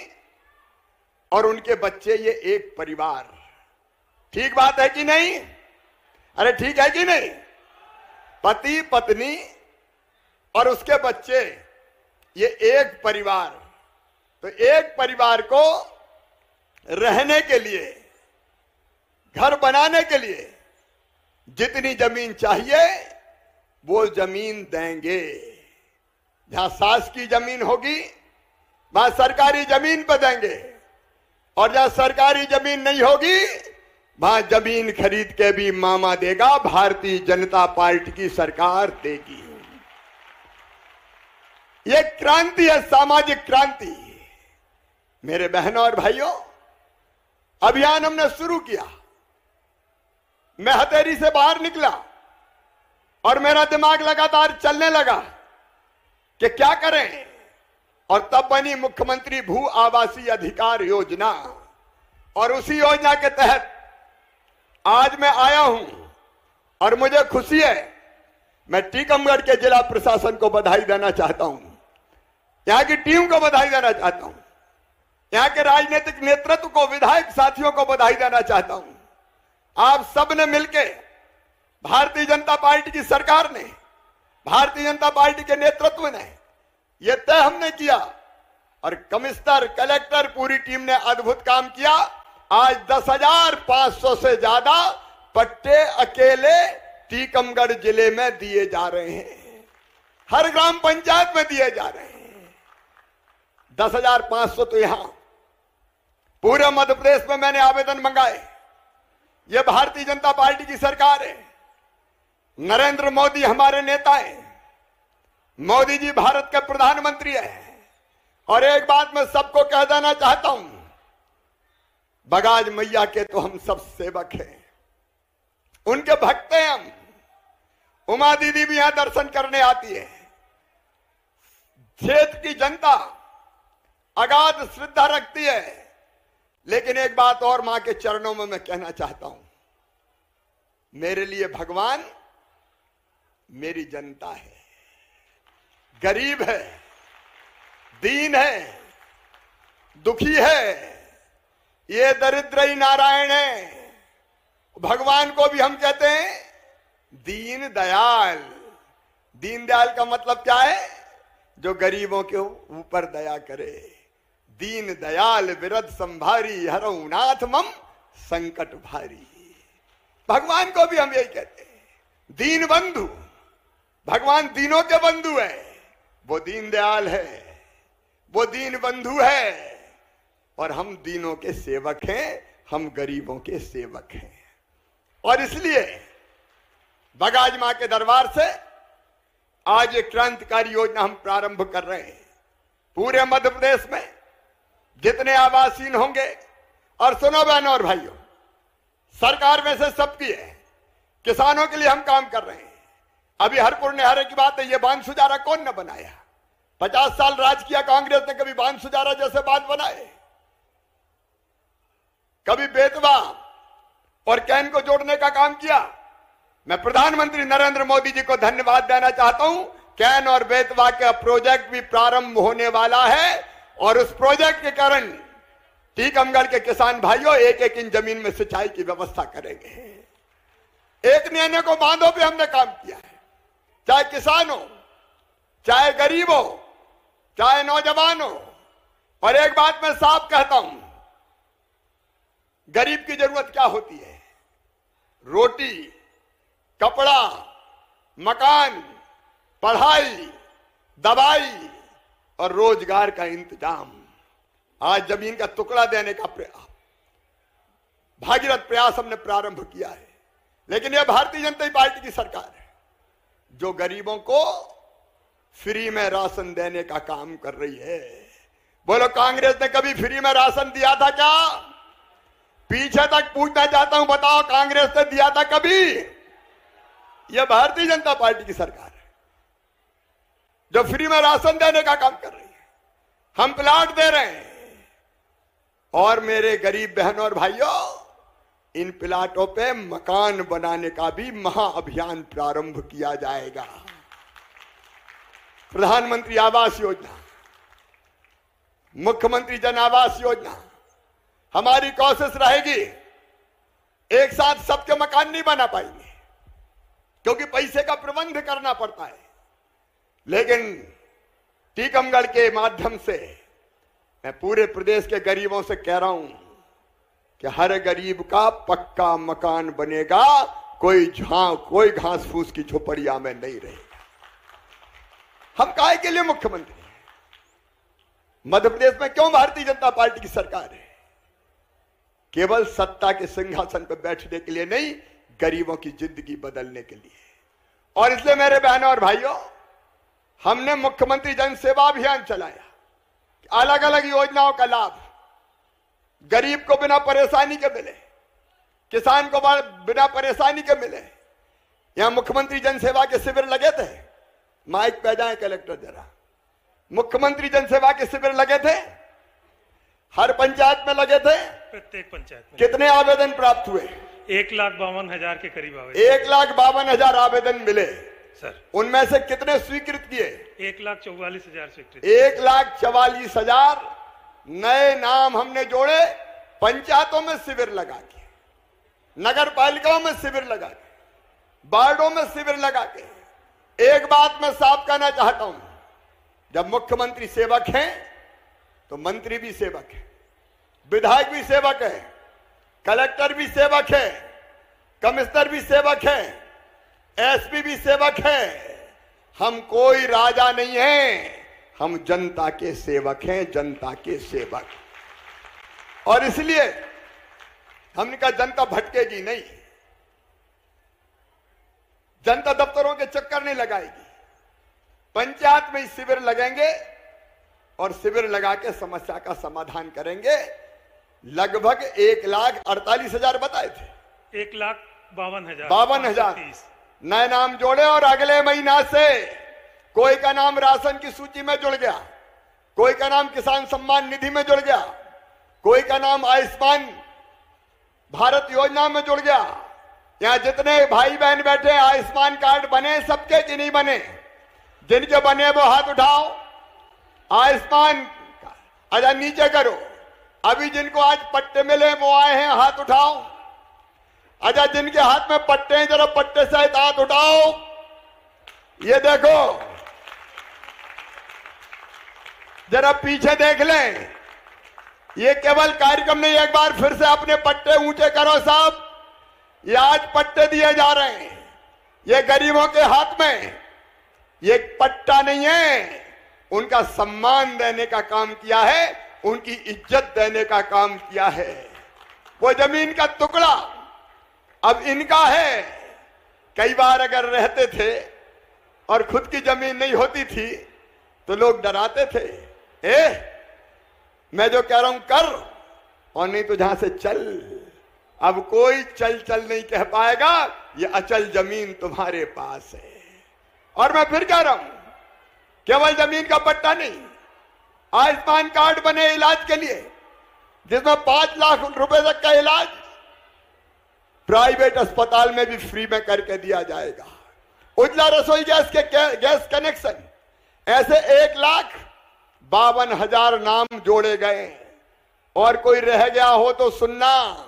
और उनके बच्चे, ये एक परिवार। ठीक बात है कि नहीं? अरे ठीक है कि नहीं? पति पत्नी और उसके बच्चे, ये एक परिवार। तो एक परिवार को रहने के लिए, घर बनाने के लिए जितनी जमीन चाहिए वो जमीन देंगे। जहां सास की जमीन होगी वहां सरकारी जमीन पर देंगे, और जहां सरकारी जमीन नहीं होगी वहां जमीन खरीद के भी मामा देगा, भारतीय जनता पार्टी की सरकार देगी। ये क्रांति है, सामाजिक क्रांति। मेरे बहनों और भाइयों, अभियान हमने शुरू किया। मैं हथेरी से बाहर निकला और मेरा दिमाग लगातार चलने लगा कि क्या करें, और तब बनी मुख्यमंत्री भू आवासीय अधिकार योजना। और उसी योजना के तहत आज मैं आया हूं और मुझे खुशी है। मैं टीकमगढ़ के जिला प्रशासन को बधाई देना चाहता हूं, यहां की टीम को बधाई देना चाहता हूं, यहां के राजनीतिक नेतृत्व को, विधायक साथियों को बधाई देना चाहता हूं। आप सब ने मिलकर, भारतीय जनता पार्टी की सरकार ने, भारतीय जनता पार्टी के नेतृत्व ने यह तय हमने किया और कमिश्नर, कलेक्टर, पूरी टीम ने अद्भुत काम किया। आज 10,500 से ज्यादा पट्टे अकेले टीकमगढ़ जिले में दिए जा रहे हैं, हर ग्राम पंचायत में दिए जा रहे हैं। 10,500 तो यहां पूरे मध्य प्रदेश में मैंने आवेदन मंगाए। यह भारतीय जनता पार्टी की सरकार है, नरेंद्र मोदी हमारे नेता हैं, मोदी जी भारत के प्रधानमंत्री हैं। और एक बात मैं सबको कह देना चाहता हूं, बगाज मैया के तो हम सब सेवक हैं, उनके भक्त हैं हम। उमा दीदी भी यहां दर्शन करने आती है। क्षेत्र की जनता अगाध श्रद्धा रखती है। लेकिन एक बात और मां के चरणों में मैं कहना चाहता हूं, मेरे लिए भगवान मेरी जनता है, गरीब है, दीन है, दुखी है, ये दरिद्र ही नारायण है। भगवान को भी हम कहते हैं दीन दयाल। दीन दयाल का मतलब क्या है? जो गरीबों के ऊपर दया करे। दीन दयाल विरद संभारी, हरौ नाथ मम संकट भारी। भगवान को भी हम यही कहते हैं, दीन बंधु। भगवान दीनों के बंधु है, वो दीन दयाल है, वो दीन बंधु है। और हम दीनों के सेवक हैं, हम गरीबों के सेवक हैं। और इसलिए बगाज मां के दरबार से आज एक क्रांतिकारी योजना हम प्रारंभ कर रहे हैं। पूरे मध्य प्रदेश में जितने आवासीन होंगे, और सुनो बहनों और भाइयों, सरकार में से सबकी है, किसानों के लिए हम काम कर रहे हैं। अभी हरपुर निहारे की बात है, ये बांध सुजारा कौन न बनाया? 50 साल राज किया कांग्रेस ने, कभी बांध सुजारा जैसे बांध बनाए? कभी बेतवा और कैन को जोड़ने का काम किया? मैं प्रधानमंत्री नरेंद्र मोदी जी को धन्यवाद देना चाहता हूं। कैन और बेतवा का प्रोजेक्ट भी प्रारंभ होने वाला है और उस प्रोजेक्ट के कारण टीकमगढ़ के किसान भाइयों एक एक इंच जमीन में सिंचाई की व्यवस्था करेंगे। एक नैने को बांधों पे हमने काम किया है, चाहे किसान हो, चाहे गरीब हो, चाहे नौजवान हो। और एक बात मैं साफ कहता हूं, गरीब की जरूरत क्या होती है? रोटी, कपड़ा, मकान, पढ़ाई, दवाई और रोजगार का इंतजाम। आज जमीन का टुकड़ा देने का भागीरथ प्रयास हमने प्रारंभ किया है। लेकिन यह भारतीय जनता पार्टी की सरकार है जो गरीबों को फ्री में राशन देने का काम कर रही है। बोलो, कांग्रेस ने कभी फ्री में राशन दिया था क्या? पीछे तक पूछना चाहता हूं, बताओ कांग्रेस ने दिया था कभी? यह भारतीय जनता पार्टी की सरकार है जो फ्री में राशन देने का काम कर रही है। हम प्लाट दे रहे हैं और मेरे गरीब बहनों और भाइयों, इन प्लाटों पे मकान बनाने का भी महाअभियान प्रारंभ किया जाएगा। प्रधानमंत्री आवास योजना, मुख्यमंत्री जन आवास योजना, हमारी कोशिश रहेगी। एक साथ सबके मकान नहीं बना पाएंगे क्योंकि पैसे का प्रबंध करना पड़ता है। लेकिन टीकमगढ़ के माध्यम से मैं पूरे प्रदेश के गरीबों से कह रहा हूं कि हर गरीब का पक्का मकान बनेगा, कोई घास फूस की झोपड़िया में नहीं रहेगा। हम काहे के लिए मुख्यमंत्री हैं? मध्य प्रदेश में क्यों भारतीय जनता पार्टी की सरकार है? केवल सत्ता के सिंहासन पर बैठने के लिए नहीं, गरीबों की जिंदगी बदलने के लिए। और इसलिए मेरे बहनों और भाइयों, हमने मुख्यमंत्री जन सेवा अभियान चलाया। अलग अलग योजनाओं का लाभ गरीब को बिना परेशानी के मिले, किसान को बिना परेशानी के मिले। यहां मुख्यमंत्री जन सेवा के शिविर लगे थे, माइक पे जाए कलेक्टर जरा। मुख्यमंत्री जन सेवा के शिविर लगे थे, हर पंचायत में लगे थे। प्रत्येक पंचायत में कितने आवेदन प्राप्त हुए? 1,52,000 के करीब आवेदन। 1,52,000 आवेदन मिले सर। उनमें से कितने स्वीकृत किए? 1,44,000 स्वीकृत। 1,44,000 नए नाम हमने जोड़े। पंचायतों में शिविर लगा के, नगर पालिकाओं में शिविर लगा के, वार्डों में शिविर लगा के। एक बात मैं साफ कहना चाहता हूं, जब मुख्यमंत्री सेवक हैं तो मंत्री भी सेवक है, विधायक भी सेवक है, कलेक्टर भी सेवक है, कमिश्नर भी सेवक है, एसपी भी सेवक है। हम कोई राजा नहीं हैं, हम जनता के सेवक हैं, जनता के सेवक। और इसलिए हमने कहा जनता भटकेगी नहीं, जनता दफ्तरों के चक्कर नहीं लगाएगी, पंचायत में ही शिविर लगेंगे और शिविर लगा के समस्या का समाधान करेंगे। लगभग 1,48,000 बताए थे। 1,52,000 नए नाम जोड़े और अगले महीना से कोई का नाम राशन की सूची में जुड़ गया, कोई का नाम किसान सम्मान निधि में जुड़ गया, कोई का नाम आयुष्मान भारत योजना में जुड़ गया। यहां जितने भाई बहन बैठे आयुष्मान कार्ड बने सबके कि नहीं बने? जिनके बने वो हाथ उठाओ। आयुष्मान अच्छा नीचे करो। अभी जिनको आज पट्टे मिले वो आए हैं, हाथ उठाओ। अच्छा जिनके हाथ में पट्टे हैं जरा पट्टे सहित हाथ उठाओ। ये देखो, जरा पीछे देख लें। ये केवल कार्यक्रम नहीं, एक बार फिर से अपने पट्टे ऊंचे करो साहब। ये आज पट्टे दिए जा रहे हैं, ये गरीबों के हाथ में। ये पट्टा नहीं है, उनका सम्मान देने का काम किया है, उनकी इज्जत देने का काम किया है। वो जमीन का टुकड़ा अब इनका है। कई बार अगर रहते थे और खुद की जमीन नहीं होती थी तो लोग डराते थे, मैं जो कह रहा हूं कर और नहीं तो जहां से चल। अब कोई चल चल नहीं कह पाएगा, ये अचल जमीन तुम्हारे पास है। और मैं फिर कह रहा हूं, केवल जमीन का पट्टा नहीं, आयुष्मान कार्ड बने इलाज के लिए, जिसमें 5 लाख रुपए तक का इलाज प्राइवेट अस्पताल में भी फ्री में करके दिया जाएगा। उज्ज्वला रसोई गैस के गैस कनेक्शन, ऐसे 1,52,000 नाम जोड़े गए। और कोई रह गया हो तो सुनना,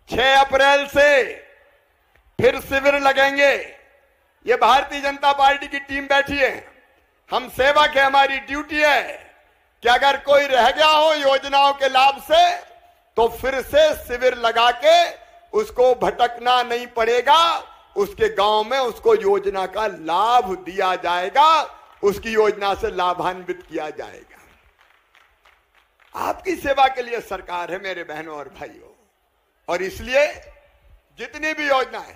6 अप्रैल से फिर शिविर लगेंगे। ये भारतीय जनता पार्टी की टीम बैठी है, हम सेवक है, हमारी ड्यूटी है कि अगर कोई रह गया हो योजनाओं के लाभ से तो फिर से शिविर लगा के उसको भटकना नहीं पड़ेगा। उसके गांव में उसको योजना का लाभ दिया जाएगा, उसकी योजना से लाभान्वित किया जाएगा। आपकी सेवा के लिए सरकार है मेरे बहनों और भाइयों। और इसलिए जितनी भी योजनाएं,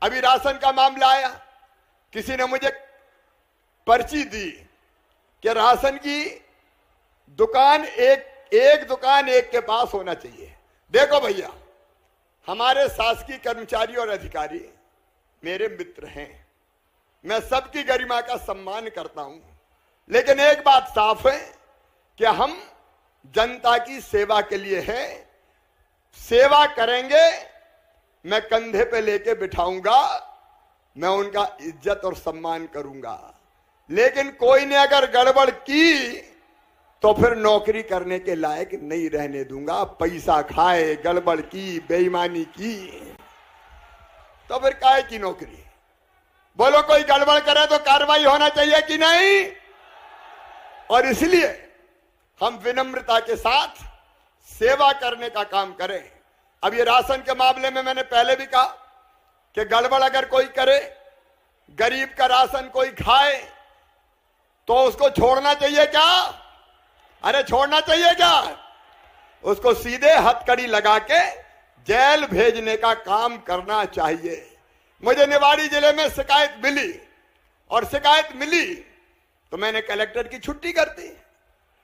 अभी राशन का मामला आया, किसी ने मुझे पर्ची दी कि राशन की दुकान एक दुकान एक के पास होना चाहिए। देखो भैया, हमारे शासकीय कर्मचारी और अधिकारी मेरे मित्र हैं, मैं सबकी गरिमा का सम्मान करता हूं, लेकिन एक बात साफ है कि हम जनता की सेवा के लिए हैं। सेवा करेंगे, मैं कंधे पे लेके बिठाऊंगा, मैं उनका इज्जत और सम्मान करूंगा। लेकिन कोई ने अगर गड़बड़ की तो फिर नौकरी करने के लायक नहीं रहने दूंगा। पैसा खाए, गड़बड़ की, बेईमानी की तो फिर काहे की नौकरी? बोलो, कोई गड़बड़ करे तो कार्रवाई होना चाहिए कि नहीं? और इसलिए हम विनम्रता के साथ सेवा करने का काम करें। अब ये राशन के मामले में मैंने पहले भी कहा कि गड़बड़ अगर कोई करे, गरीब का राशन कोई खाए तो उसको छोड़ना चाहिए क्या? अरे छोड़ना चाहिए क्या? उसको सीधे हथकड़ी लगा के जेल भेजने का काम करना चाहिए। मुझे निवाड़ी जिले में शिकायत मिली और शिकायत मिली तो मैंने कलेक्टर की छुट्टी कर दी।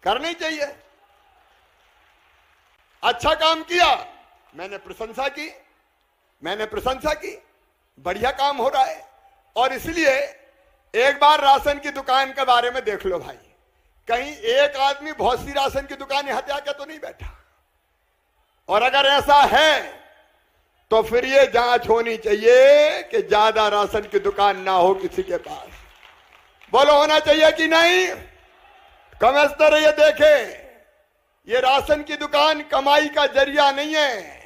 करनी चाहिए। अच्छा काम किया, मैंने प्रशंसा की, बढ़िया काम हो रहा है। और इसलिए एक बार राशन की दुकान के बारे में देख लो भाई, कहीं एक आदमी बहुत सी राशन की दुकान हत्या के तो नहीं बैठा। और अगर ऐसा है तो फिर ये जांच होनी चाहिए कि ज्यादा राशन की दुकान ना हो किसी के पास। बोलो होना चाहिए कि नहीं? कमिश्नर ये देखे, ये राशन की दुकान कमाई का जरिया नहीं है,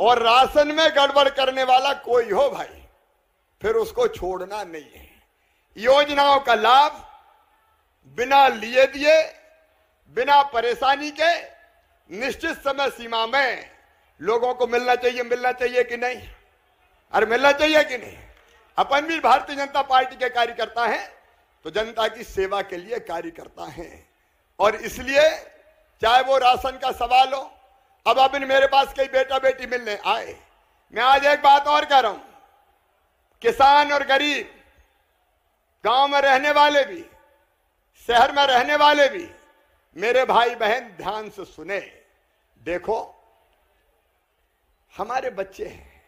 और राशन में गड़बड़ करने वाला कोई हो भाई, फिर उसको छोड़ना नहीं है। योजनाओं का लाभ बिना लिए दिए, बिना परेशानी के, निश्चित समय सीमा में लोगों को मिलना चाहिए कि नहीं? अरे मिलना चाहिए कि नहीं? अपन भी भारतीय जनता पार्टी के कार्यकर्ता हैं, तो जनता की सेवा के लिए कार्य करता है, और इसलिए चाहे वो राशन का सवाल हो। अब अभी मेरे पास कई बेटा बेटी मिलने आए। मैं आज एक बात और कह रहा हूं, किसान और गरीब, गांव में रहने वाले भी, शहर में रहने वाले भी, मेरे भाई बहन ध्यान से सुने। देखो, हमारे बच्चे हैं,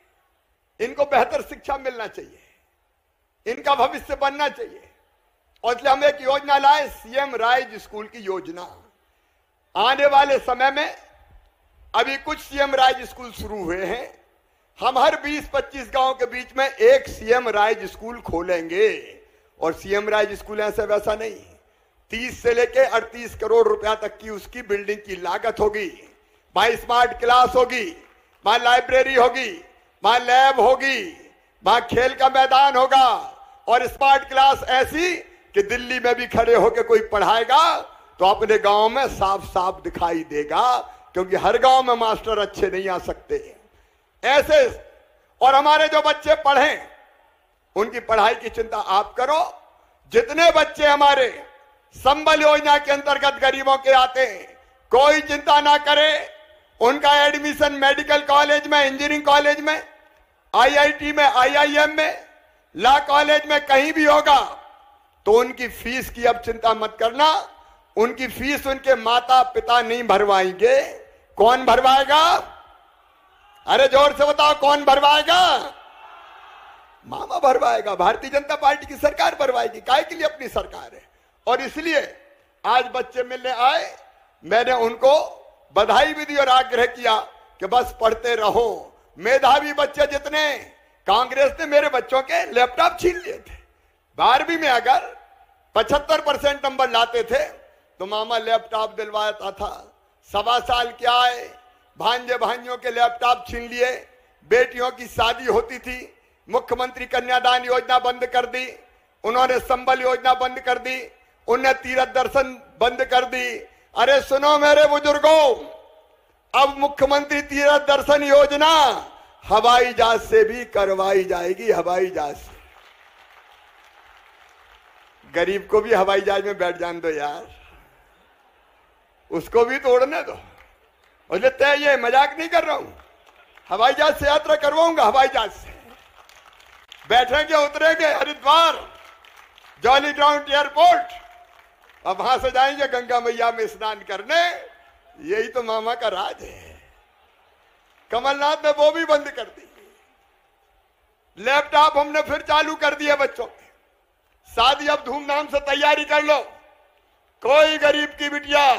इनको बेहतर शिक्षा मिलना चाहिए, इनका भविष्य बनना चाहिए, और इसलिए हम एक योजना लाए, सीएम राइज स्कूल की योजना। आने वाले समय में अभी कुछ सीएम राइज स्कूल शुरू हुए हैं। हम हर 20-25 गांव के बीच में एक सीएम राइज स्कूल खोलेंगे, और सीएम राइज स्कूल ऐसे वैसा नहीं, 30 से लेके 38 करोड़ रुपया तक की उसकी बिल्डिंग की लागत होगी। वहां स्मार्ट क्लास होगी, वहां लाइब्रेरी होगी, वहां लैब होगी, वहां खेल का मैदान होगा, और स्मार्ट क्लास ऐसी कि दिल्ली में भी खड़े होकर कोई पढ़ाएगा तो अपने गांव में साफ साफ दिखाई देगा, क्योंकि हर गांव में मास्टर अच्छे नहीं आ सकते ऐसे। और हमारे जो बच्चे पढ़ें, उनकी पढ़ाई की चिंता आप करो। जितने बच्चे हमारे संबल योजना के अंतर्गत गरीबों के आते हैं, कोई चिंता ना करे, उनका एडमिशन मेडिकल कॉलेज में, इंजीनियरिंग कॉलेज में, आईआईटी में, आईआईएम में, लॉ कॉलेज में कहीं भी होगा, तो उनकी फीस की अब चिंता मत करना। उनकी फीस उनके माता पिता नहीं भरवाएंगे। कौन भरवाएगा? अरे जोर से बताओ, कौन भरवाएगा? मामा भरवाएगा, भारतीय जनता पार्टी की सरकार भरवाएगी। काहे के लिए? अपनी सरकार है। और इसलिए आज बच्चे मिलने आए, मैंने उनको बधाई भी दी और आग्रह किया कि बस पढ़ते रहो। मेधावी बच्चे जितने, कांग्रेस ने मेरे बच्चों के लैपटॉप छीन लिए थे। 12वीं में अगर 75% नंबर लाते थे तो मामा लैपटॉप दिलवाता था। 1.25 साल के आए, भांजे भांजियों के लैपटॉप छीन लिए। बेटियों की शादी होती थी, मुख्यमंत्री कन्यादान योजना बंद कर दी, उन्होंने संबल योजना बंद कर दी, उन्होंने तीर्थ दर्शन बंद कर दी। अरे सुनो मेरे बुजुर्गों, अब मुख्यमंत्री तीर्थ दर्शन योजना हवाई जहाज से भी करवाई जाएगी। हवाई जहाज से गरीब को भी हवाई जहाज में बैठ जाने दो यार, उसको भी तोड़ने दो। और लेते हैं, ये मजाक नहीं कर रहा हूं, हवाई जहाज से यात्रा करवाऊंगा। हवाई जहाज से बैठेंगे, उतरेंगे हरिद्वार, जॉली ग्राउंड एयरपोर्ट, अब वहां से जाएंगे गंगा मैया में स्नान करने। यही तो मामा का राज है। कमलनाथ ने वो भी बंद कर दी। लैपटॉप हमने फिर चालू कर दिए बच्चों के। शादी अब धूमधाम से तैयारी कर लो। कोई गरीब की बिटिया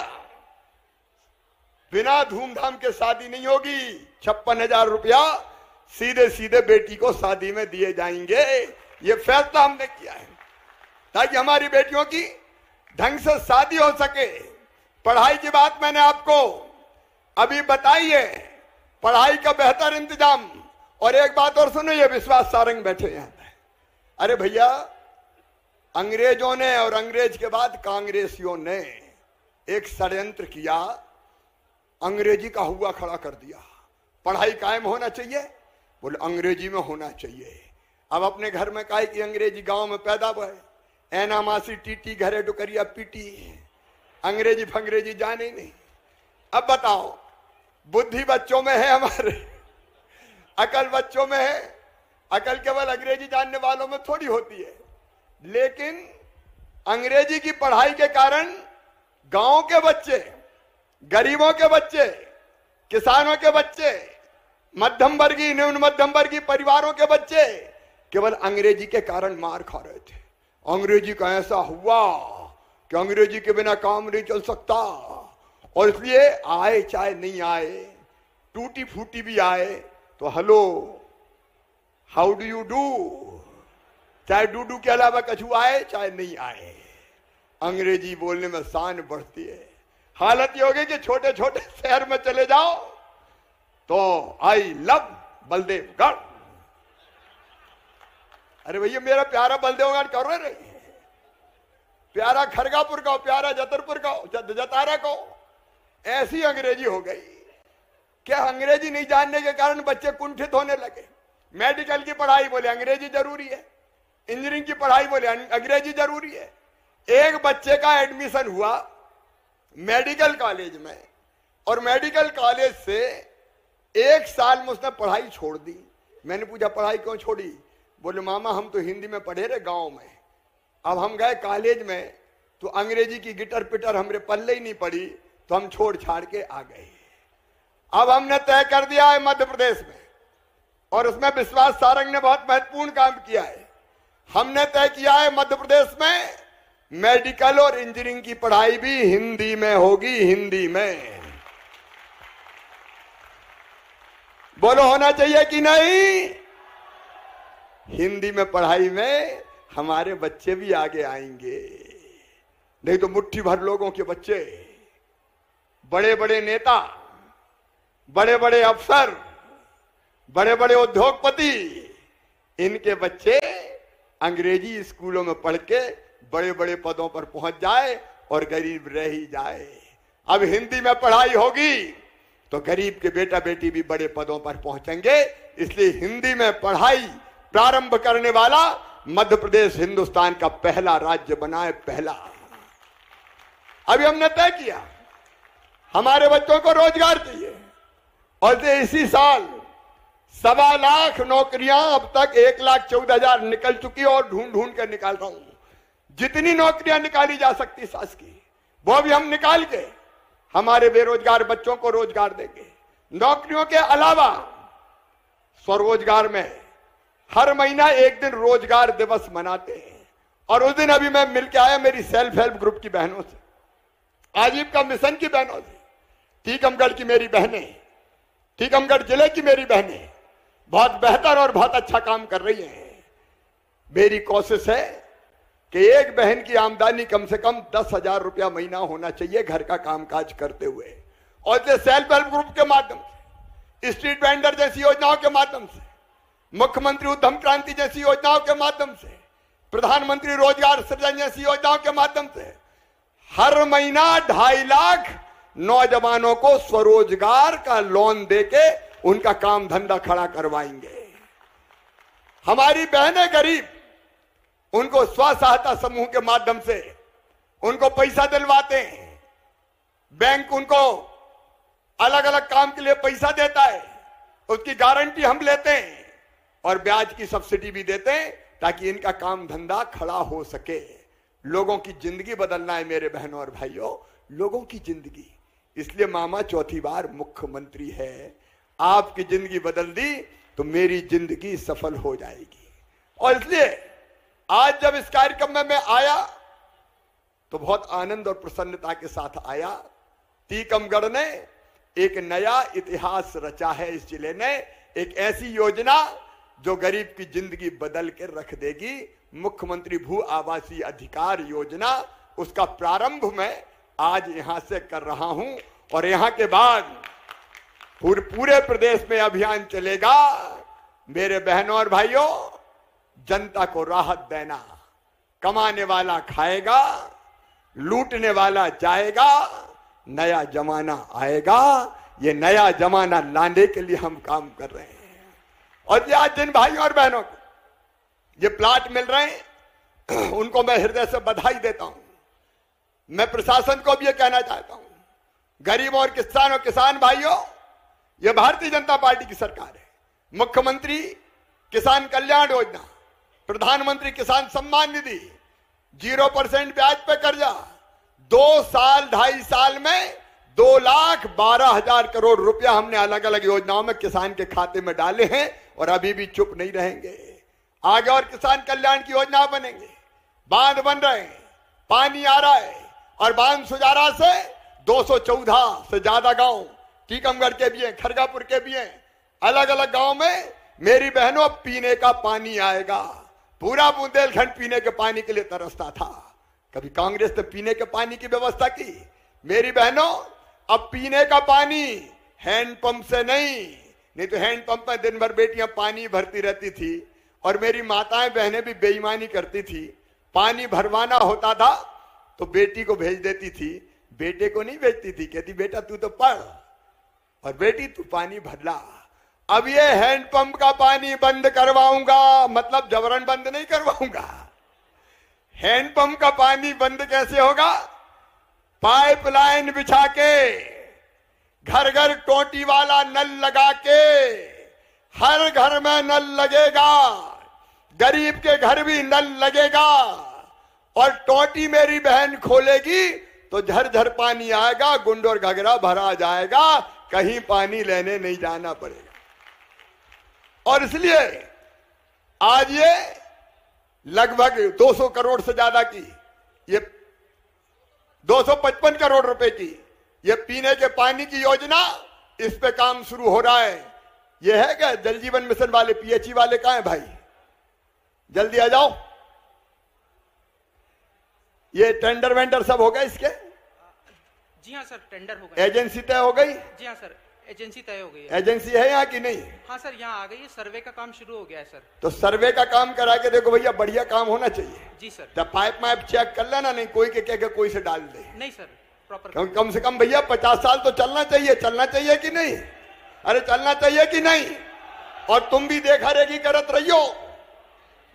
बिना धूमधाम के शादी नहीं होगी। 56,000 रुपया सीधे सीधे बेटी को शादी में दिए जाएंगे। ये फैसला हमने किया है ताकि हमारी बेटियों की ढंग से शादी हो सके। पढ़ाई की बात मैंने आपको अभी बताई है, पढ़ाई का बेहतर इंतजाम। और एक बात और सुनो, ये विश्वास सारंग बैठे हैं। अरे भैया, अंग्रेजों ने और अंग्रेज के बाद कांग्रेसियों ने एक षड्यंत्र किया, अंग्रेजी का हुआ खड़ा कर दिया। पढ़ाई कायम होना चाहिए, बोले अंग्रेजी में होना चाहिए। अब अपने घर में काहे की अंग्रेजी गांव में पैदा हुआ है। ऐना मासी टीटी घरे डुकरिया पीटी, अंग्रेजी फंग्रेजी जाने नहीं। अब बताओ, बुद्धि बच्चों में है हमारे, अकल बच्चों में है। अकल केवल अंग्रेजी जानने वालों में थोड़ी होती है। लेकिन अंग्रेजी की पढ़ाई के कारण गांव के बच्चे, गरीबों के बच्चे, किसानों के बच्चे, मध्यम वर्गीय, न्यून मध्यम वर्गीय परिवारों के बच्चे केवल अंग्रेजी के कारण मार खा रहे थे। अंग्रेजी का ऐसा हुआ कि अंग्रेजी के बिना काम नहीं चल सकता। और इसलिए आए चाहे नहीं आए, टूटी फूटी भी आए, तो hello, how do you do, चाहे डू के अलावा कछु आए चाहे नहीं आए, अंग्रेजी बोलने में शान बढ़ती है। हालत ये होगी कि छोटे छोटे शहर में चले जाओ तो आई लव बलदेवगढ़। अरे भैया मेरा प्यारा बलदेवगढ़ करो रे, प्यारा खरगापुर का, प्यारा जतरपुर का, जतारा को। ऐसी अंग्रेजी हो गई कि अंग्रेजी नहीं जानने के कारण बच्चे कुंठित होने लगे। मेडिकल की पढ़ाई बोले अंग्रेजी जरूरी है, इंजीनियरिंग की पढ़ाई बोले अंग्रेजी जरूरी है। एक बच्चे का एडमिशन हुआ मेडिकल कॉलेज में, और मेडिकल कॉलेज से 1 साल में उसने पढ़ाई छोड़ दी। मैंने पूछा पढ़ाई क्यों छोड़ी? बोले मामा हम तो हिंदी में पढ़े रहे गांव में, अब हम गए कॉलेज में तो अंग्रेजी की गिटर पिटर हमरे पल्ले ही नहीं पड़ी, तो हम छोड़ छाड़ के आ गए। अब हमने तय कर दिया है मध्य प्रदेश में, और उसमें विश्वास सारंग ने बहुत महत्वपूर्ण काम किया है। हमने तय किया है मध्य प्रदेश में मेडिकल और इंजीनियरिंग की पढ़ाई भी हिंदी में होगी, हिंदी में। बोलो होना चाहिए कि नहीं? हिंदी में पढ़ाई में हमारे बच्चे भी आगे आएंगे, नहीं तो मुट्ठी भर लोगों के बच्चे, बड़े बड़े नेता, बड़े बड़े अफसर, बड़े बड़े उद्योगपति, इनके बच्चे अंग्रेजी स्कूलों में पढ़ के बड़े बड़े पदों पर पहुंच जाए और गरीब रह ही जाए। अब हिंदी में पढ़ाई होगी तो गरीब के बेटा बेटी भी बड़े पदों पर पहुंचेंगे। इसलिए हिंदी में पढ़ाई प्रारंभ करने वाला मध्य प्रदेश हिंदुस्तान का पहला राज्य बना है, पहला। अभी हमने तय किया हमारे बच्चों को रोजगार चाहिए, और इसी साल 1.25 लाख नौकरियां अब तक 1,14,000 निकल चुकी और ढूंढ ढूंढ कर निकाल रहा हूं। जितनी नौकरियां निकाली जा सकती सास की, वो भी हम निकाल के हमारे बेरोजगार बच्चों को रोजगार देंगे। नौकरियों के अलावा स्वरोजगार में हर महीना एक दिन रोजगार दिवस मनाते हैं, और उस दिन अभी मैं मिलकर आया मेरी सेल्फ हेल्प ग्रुप की बहनों से, आजीविका मिशन की बहनों से, टीकमगढ़ की मेरी बहनें, टीकमगढ़ जिले की मेरी बहनें बहुत बेहतर और बहुत अच्छा काम कर रही हैं। मेरी कोशिश है कि एक बहन की आमदनी कम से कम 10,000 रुपया महीना होना चाहिए घर का कामकाज करते हुए, और इसे सेल्फ हेल्प ग्रुप के माध्यम से, स्ट्रीट वेंडर जैसी योजनाओं के माध्यम से, मुख्यमंत्री उद्यम क्रांति जैसी योजनाओं के माध्यम से, प्रधानमंत्री रोजगार सृजन जैसी योजनाओं के माध्यम से हर महीना 2.5 लाख नौजवानों को स्वरोजगार का लोन देके उनका काम धंधा खड़ा करवाएंगे। हमारी बहनें गरीब, उनको स्व सहायता समूह के माध्यम से उनको पैसा दिलवाते हैं, बैंक उनको अलग अलग काम के लिए पैसा देता है, उसकी गारंटी हम लेते हैं और ब्याज की सब्सिडी भी देते हैं ताकि इनका काम धंधा खड़ा हो सके। लोगों की जिंदगी बदलना है मेरे बहनों और भाइयों, लोगों की जिंदगी। इसलिए मामा चौथी बार मुख्यमंत्री है। आपकी जिंदगी बदल दी तो मेरी जिंदगी सफल हो जाएगी। और इसलिए आज जब इस कार्यक्रम में मैं आया तो बहुत आनंद और प्रसन्नता के साथ आया। टीकमगढ़ ने एक नया इतिहास रचा है। इस जिले ने एक ऐसी योजना जो गरीब की जिंदगी बदल के रख देगी, मुख्यमंत्री भू आवासीय अधिकार योजना, उसका प्रारंभ मैं आज यहां से कर रहा हूं। और यहां के बाद पूरे प्रदेश में अभियान चलेगा। मेरे बहनों और भाइयों, जनता को राहत देना, कमाने वाला खाएगा, लूटने वाला जाएगा, नया जमाना आएगा। ये नया जमाना लाने के लिए हम काम कर रहे हैं। और ये आज जिन भाइयों और बहनों को ये प्लाट मिल रहे हैं उनको मैं हृदय से बधाई देता हूं। मैं प्रशासन को भी ये कहना चाहता हूं, गरीबों और किसान भाइयों, ये भारतीय जनता पार्टी की सरकार है। मुख्यमंत्री किसान कल्याण योजना, प्रधानमंत्री किसान सम्मान निधि, 0% ब्याज पे कर्जा, 2 साल 2.5 साल में 2,12,000 करोड़ रुपया हमने अलग अलग योजनाओं में किसान के खाते में डाले हैं। और अभी भी चुप नहीं रहेंगे, आगे और किसान कल्याण की योजना बनेंगे। बांध बन रहे हैं, पानी आ रहा है, और बांध सुजारा से 214 से ज्यादा गांव टीकमगढ़ के भी हैं, खरगापुर के भी हैं, अलग अलग गांव में मेरी बहनों अब पीने का पानी आएगा। पूरा बुंदेलखंड पीने के पानी के लिए तरसता था। कभी कांग्रेस ने पीने के पानी की व्यवस्था की? मेरी बहनों अब पीने का पानी हैंडपंप से नहीं तो हैंडपंप में दिन भर बेटियां पानी भरती रहती थी और मेरी माताएं बहनें भी बेईमानी करती थी। पानी भरवाना होता था तो बेटी को भेज देती थी, बेटे को नहीं भेजती थी। कहती बेटा तू तो पढ़ और बेटी तू पानी भर ला। अब ये हैंडपंप का पानी बंद करवाऊंगा, मतलब जबरन बंद नहीं करवाऊंगा। हैंडपंप का पानी बंद कैसे होगा? पाइपलाइन बिछा के, घर घर टोटी वाला नल लगा के, हर घर में नल लगेगा, गरीब के घर भी नल लगेगा और टोटी मेरी बहन खोलेगी तो झरझर पानी आएगा, गुंड और घगरा भरा जाएगा, कहीं पानी लेने नहीं जाना पड़ेगा। और इसलिए आज ये लगभग 200 करोड़ से ज्यादा की, ये 255 करोड़ रुपए की ये पीने के पानी की योजना, इस पे काम शुरू हो रहा है। ये है क्या जल जीवन मिशन वाले पीएचई वाले कहां है भाई? जल्दी आ जाओ। ये टेंडर वेंडर सब हो गए इसके? जी हाँ सर, टेंडर हो गए। एजेंसी तय हो गई? जी हाँ सर, एजेंसी तय हो गई है। एजेंसी है यहाँ की नहीं? हाँ सर, यहाँ आ गई है, सर्वे का काम शुरू हो गया है सर। तो सर्वे का काम करा के देखो भैया, बढ़िया काम होना चाहिए। जी सर। जब पाइप माइप चेक कर लेना, नहीं कोई के कह के कोई से डाल दे। नहीं सर, प्रॉपर कम से कम भैया 50 साल तो चलना चाहिए। चलना चाहिए कि नहीं? अरे चलना चाहिए कि नहीं? और तुम भी देखा रेगी करत रहियो।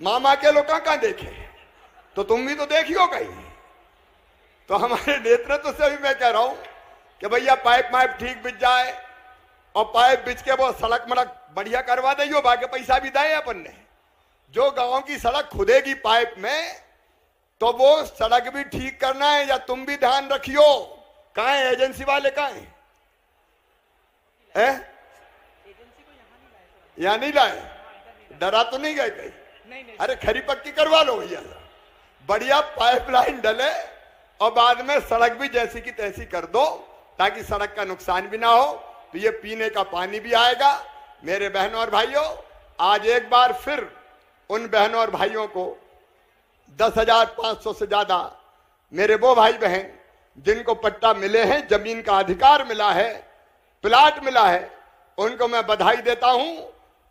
मामा के लोग कहां देखे, तो तुम भी तो देखियो कहीं। तो हमारे नेतृत्व से भी मैं कह रहा हूं कि भैया पाइप माइप ठीक बिछ जाए और पाइप बिछ के वो सड़क मड़क बढ़िया करवा दियो, बाकी पैसा भी दे अपन ने। जो गांव की सड़क खुदेगी पाइप में तो वो सड़क भी ठीक करना है, या तुम भी ध्यान रखियो। कहां है एजेंसी वाले? कहां है? यहाँ नहीं लाए? डरा तो नहीं गए कहीं? नहीं। अरे खरी पक्की करवा लो भैया, बढ़िया पाइपलाइन डले और बाद में सड़क भी जैसी की तैसी कर दो, ताकि सड़क का नुकसान भी ना हो। तो ये पीने का पानी भी आएगा। मेरे बहनों और भाइयों, आज एक बार फिर उन बहनों और भाइयों को 10,500 से ज्यादा मेरे वो भाई बहन जिनको पट्टा मिले हैं, जमीन का अधिकार मिला है, प्लाट मिला है, उनको मैं बधाई देता हूं।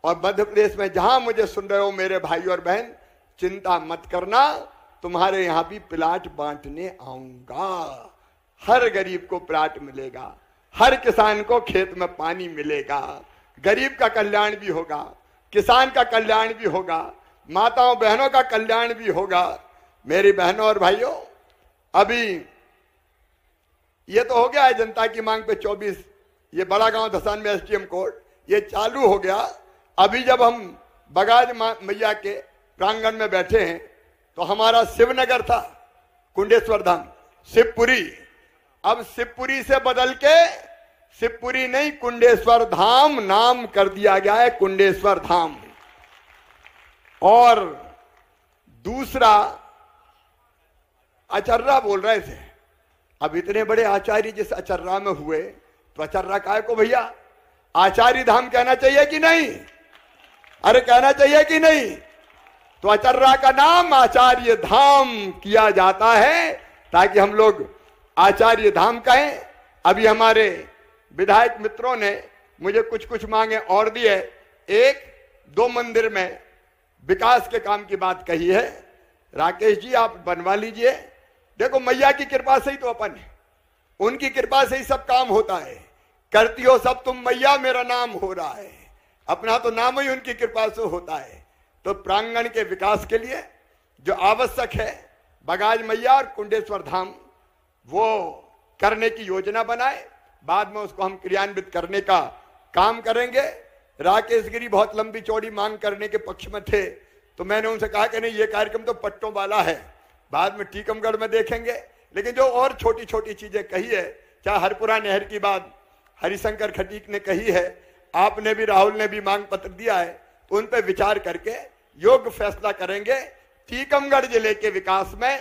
और मध्य प्रदेश में जहां मुझे सुन रहे हो मेरे भाई और बहन, चिंता मत करना, तुम्हारे यहां भी प्लाट बांटने आऊंगा। हर गरीब को प्लाट मिलेगा, हर किसान को खेत में पानी मिलेगा, गरीब का कल्याण भी होगा, किसान का कल्याण भी होगा, माताओं बहनों का कल्याण भी होगा। मेरी बहनों और भाइयों, अभी ये तो हो गया है जनता की मांग पे 24, ये बड़ा गांव धसान में एसडीएम कोर्ट ये चालू हो गया। अभी जब हम बगाज मैया के प्रांगण में बैठे हैं तो हमारा शिवनगर था, कुंडेश्वर धाम, शिवपुरी। अब शिवपुरी से बदल के शिवपुरी नहीं, कुंडेश्वर धाम नाम कर दिया गया है, कुंडेश्वर धाम। और दूसरा, अचर्रा बोल रहे थे। अब इतने बड़े आचार्य जिस अचर्रा में हुए तो अचर्रा काहे को भैया? आचार्य धाम कहना चाहिए कि नहीं? अरे कहना चाहिए कि नहीं? तो अचर्रा का नाम आचार्य धाम किया जाता है ताकि हम लोग आचार्य धाम कहें। अभी हमारे विधायक मित्रों ने मुझे कुछ मांगे और दिए। एक, 2 मंदिर में विकास के काम की बात कही है। राकेश जी आप बनवा लीजिए। देखो मैया की कृपा से ही तो अपन है, उनकी कृपा से ही सब काम होता है। करती हो सब तुम मैया, मेरा नाम हो रहा है। अपना तो नाम ही उनकी कृपा से होता है। तो प्रांगण के विकास के लिए जो आवश्यक है, बगाज मैया और कुंडेश्वर धाम वो करने की योजना बनाए, बाद में उसको हम क्रियान्वित करने का काम करेंगे। राकेश गिरी बहुत लंबी चौड़ी मांग करने के पक्ष में थे, तो मैंने उनसे कहा कि नहीं, ये कार्यक्रम तो पट्टों वाला है, बाद में टीकमगढ़ में देखेंगे। लेकिन जो और छोटी छोटी चीजें कही है, चाहे हरपुरा नहर की बात हरिशंकर खटीक ने कही है, आपने भी, राहुल ने भी मांग पत्र दिया है, तो उन पर विचार करके योग्य फैसला करेंगे। टीकमगढ़ जिले के विकास में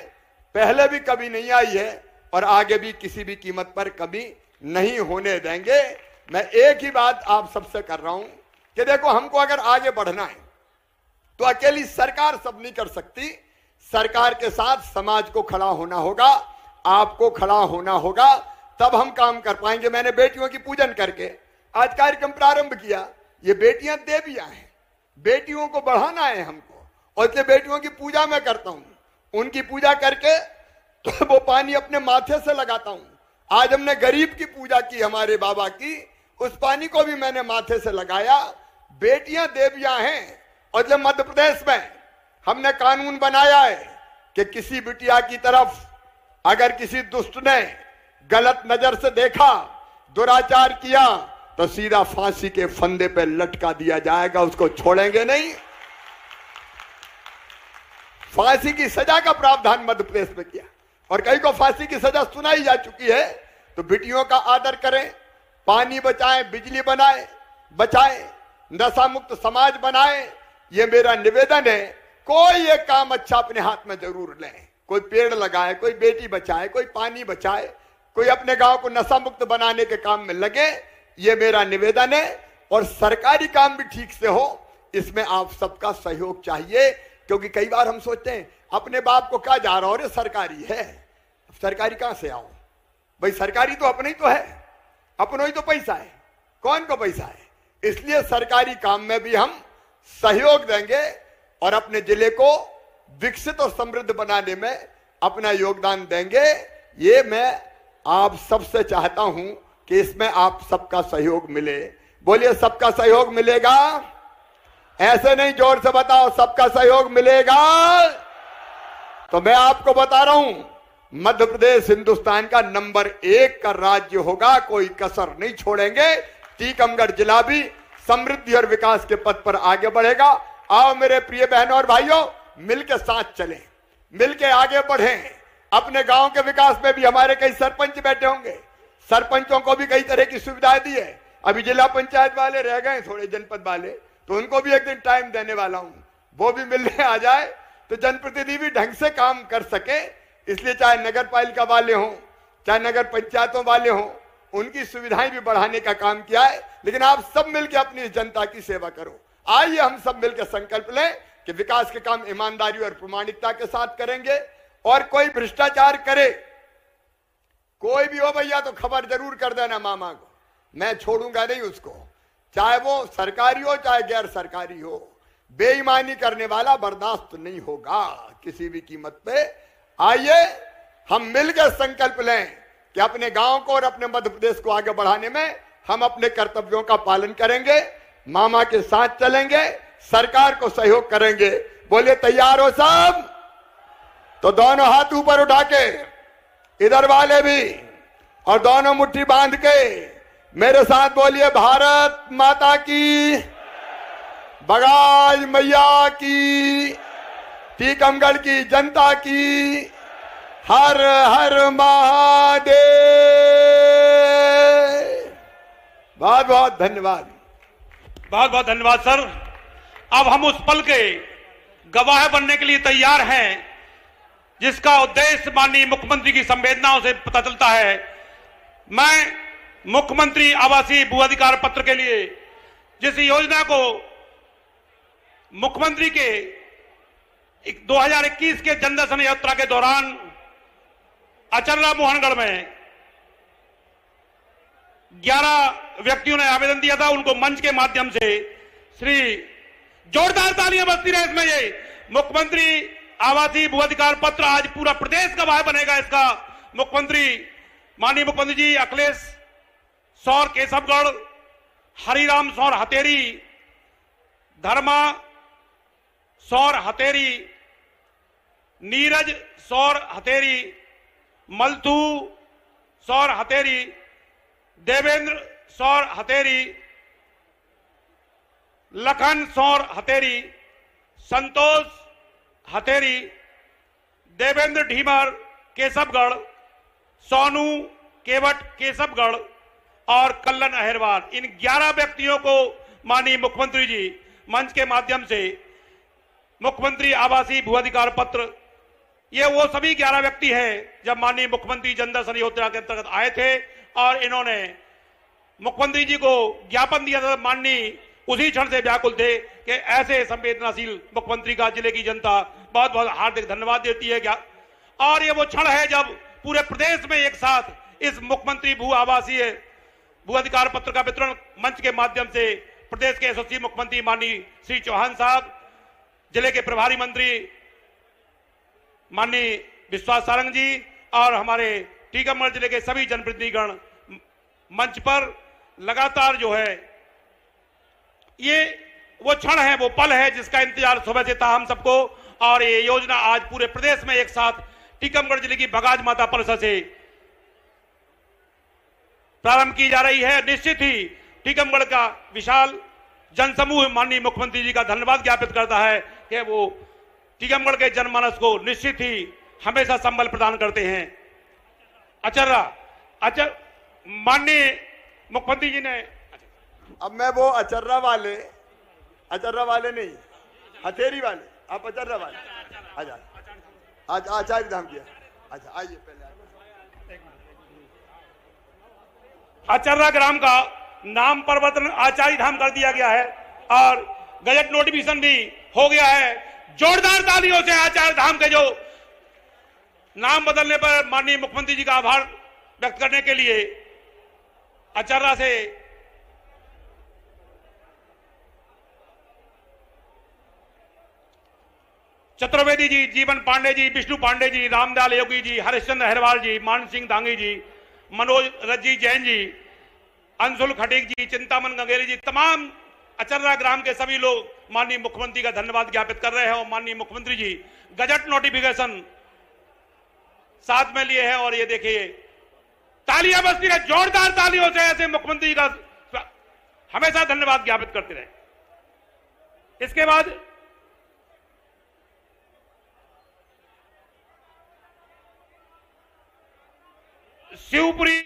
पहले भी कभी नहीं आई है और आगे भी किसी भी कीमत पर कभी नहीं होने देंगे। मैं एक ही बात आप सबसे कर रहा हूं कि देखो हमको अगर आगे बढ़ना है तो अकेली सरकार सब नहीं कर सकती, सरकार के साथ समाज को खड़ा होना होगा, आपको खड़ा होना होगा, तब हम काम कर पाएंगे। मैंने बेटियों की पूजन करके आज कार्यक्रम प्रारंभ किया। ये बेटियां देवियां हैं, बेटियों को बढ़ाना है हमको, और इसलिए बेटियों की पूजा मैं करता हूं। उनकी पूजा करके तो वो पानी अपने माथे से लगाता हूं। आज हमने गरीब की पूजा की हमारे बाबा की, उस पानी को भी मैंने माथे से लगाया। बेटियां देवियां हैं। और जब मध्य प्रदेश में हमने कानून बनाया है कि किसी बिटिया की तरफ अगर किसी दुष्ट ने गलत नजर से देखा, दुराचार किया, तो सीधा फांसी के फंदे पे लटका दिया जाएगा, उसको छोड़ेंगे नहीं। फांसी की सजा का प्रावधान मध्य प्रदेश में किया, और कई को फांसी की सजा सुनाई जा चुकी है। तो बेटियों का आदर करें, पानी बचाएं, बिजली बचाएं, नशा मुक्त समाज बनाएं, ये मेरा निवेदन है। कोई एक काम अच्छा अपने हाथ में जरूर लें, कोई पेड़ लगाए, कोई बेटी बचाए, कोई पानी बचाए, कोई अपने गांव को नशा मुक्त बनाने के काम में लगे, ये मेरा निवेदन है। और सरकारी काम भी ठीक से हो, इसमें आप सबका सहयोग चाहिए। क्योंकि कई बार हम सोचते हैं अपने बाप को क्या जा रहा हो, रे सरकारी है, सरकारी कहां से आओ भाई, सरकारी तो अपने ही तो है, अपनों ही तो पैसा है, कौन को पैसा है। इसलिए सरकारी काम में भी हम सहयोग देंगे और अपने जिले को विकसित और समृद्ध बनाने में अपना योगदान देंगे। ये मैं आप सबसे चाहता हूं कि इसमें आप सबका सहयोग मिले। बोलिए सबका सहयोग मिलेगा? ऐसे नहीं, जोर से बताओ, सबका सहयोग मिलेगा। तो मैं आपको बता रहा हूं, मध्य प्रदेश हिंदुस्तान का नंबर 1 का राज्य होगा, कोई कसर नहीं छोड़ेंगे। टीकमगढ़ जिला भी समृद्धि और विकास के पथ पर आगे बढ़ेगा। आओ मेरे प्रिय बहनों और भाइयों, मिलके साथ चलें, मिलके आगे बढ़ें। अपने गांव के विकास में भी हमारे कई सरपंच बैठे होंगे, सरपंचों को भी कई तरह की सुविधाएं दी है। अभी जिला पंचायत वाले रह गए थोड़े, जनपद वाले, तो उनको भी एक दिन टाइम देने वाला हूं, वो भी मिलने आ जाए तो जनप्रतिनिधि भी ढंग से काम कर सके। इसलिए चाहे नगर पालिका वाले हों, चाहे नगर पंचायतों वाले हों, उनकी सुविधाएं भी बढ़ाने का काम किया है। लेकिन आप सब मिलकर अपनी जनता की सेवा करो। आइए हम सब मिलकर संकल्प लें कि विकास के काम ईमानदारी और प्रामाणिकता के साथ करेंगे। और कोई भ्रष्टाचार करे, कोई भी हो भैया, तो खबर जरूर कर देना मामा को, मैं छोड़ूंगा नहीं उसको, चाहे वो सरकारी हो चाहे गैर सरकारी हो। बेईमानी करने वाला बर्दाश्त नहीं होगा किसी भी कीमत पे। आइए हम मिलकर संकल्प लें कि अपने गांव को और अपने मध्य प्रदेश को आगे बढ़ाने में हम अपने कर्तव्यों का पालन करेंगे, मामा के साथ चलेंगे, सरकार को सहयोग करेंगे। बोलिए तैयार हो सब? तो दोनों हाथ ऊपर उठा के, इधर वाले भी, और दोनों मुट्ठी बांध के मेरे साथ बोलिए भारत माता की, बगाई मैया की, टीकमगढ़ की जनता की, हर हर महादेव। बहुत बहुत धन्यवाद। बहुत बहुत धन्यवाद सर। अब हम उस पल के गवाह बनने के लिए तैयार हैं जिसका उद्देश्य माननीय मुख्यमंत्री की संवेदनाओं से पता चलता है। मैं मुख्यमंत्री आवासीय भू अधिकार पत्र के लिए जिस योजना को मुख्यमंत्री के 2021 के जनदर्शन यात्रा के दौरान अचर्रा मोहनगढ़ में 11 व्यक्तियों ने आवेदन दिया था, उनको मंच के माध्यम से श्री जोरदार तालियां बजती रहे इसमें। ये मुख्यमंत्री आवासीय भू अधिकार पत्र आज पूरा प्रदेश गवाह बनेगा इसका। मुख्यमंत्री माननीय मुख्यमंत्री जी अखिलेश सौर केशवगढ़, हरिराम सौर हथेरी, धर्मा सौर हथेरी, नीरज सौर हथेरी, मलथू सौर हथेरी, देवेंद्र सौर हथेरी, लखन सौर हथेरी, संतोष हथेरी, देवेंद्र ढीमर केशवगढ़, सोनू केवट केशवगढ़ और कल्लन अहिरवार, इन 11 व्यक्तियों को माननीय मुख्यमंत्री जी मंच के माध्यम से मुख्यमंत्री आवासीय भू अधिकार पत्र, ये वो सभी 11 व्यक्ति हैं जब माननीय मुख्यमंत्री जनदर्शन योजना के अंतर्गत आए थे और इन्होंने मुख्यमंत्री जी को ज्ञापन दिया था। माननीय उसी क्षण से व्याकुल थे कि ऐसे संवेदनशील मुख्यमंत्री का जिले की जनता बहुत बहुत हार्दिक धन्यवाद देती है। क्या और ये वो क्षण है जब पूरे प्रदेश में एक साथ इस मुख्यमंत्री भू आवासीय भू अधिकार पत्र का वितरण मंच के माध्यम से प्रदेश के यशस्वी मुख्यमंत्री माननीय श्री चौहान साहब, जिले के प्रभारी मंत्री माननीय विश्वास सारंग जी और हमारे टीकमगढ़ जिले के सभी जनप्रतिनिधिगण मंच पर लगातार जो है ये वो क्षण है, वो पल है जिसका इंतजार सुबह से था हम सबको। और ये योजना आज पूरे प्रदेश में एक साथ टीकमगढ़ जिले की बगाज माता परिषद से प्रारंभ की जा रही है। निश्चित ही टीकमगढ़ का विशाल जनसमूह माननीय मुख्यमंत्री जी का धन्यवाद ज्ञापित करता है कि वो टीकमगढ़ के जनमानस को निश्चित ही हमेशा संबल प्रदान करते हैं। माननीय मुख्यमंत्री जी ने अब मैं वो अचर्रा वाले नहीं, हथेरी वाले, आप अचर्रा वाले आज आचार्य धाम किया। अच्छा आइए पहले अचर्रा ग्राम का नाम परिवर्तन आचार्य धाम कर दिया गया है और गजट नोटिफिकेशन भी हो गया है। जोरदार तालियों से आचार्य धाम के जो नाम बदलने पर माननीय मुख्यमंत्री जी का आभार व्यक्त करने के लिए अचर्रा से चतुर्वेदी जी, जीवन पांडे जी, विष्णु पांडे जी, रामदयाल योगी जी, हरिश्चंद्र अहिरवाल जी, मान सिंह दांगी जी, मनोज रज्जी जैन जी, अंशुल खटीक जी, चिंतामन गंगेली जी, तमाम अचर्रा ग्राम के सभी लोग माननीय मुख्यमंत्री का धन्यवाद ज्ञापित कर रहे हैं। और माननीय मुख्यमंत्री जी गजट नोटिफिकेशन साथ में लिए हैं और ये देखिए तालियां बजती है, जोरदार तालियों से ऐसे मुख्यमंत्री का हमेशा धन्यवाद ज्ञापित करते रहे। इसके बाद शिवपुरी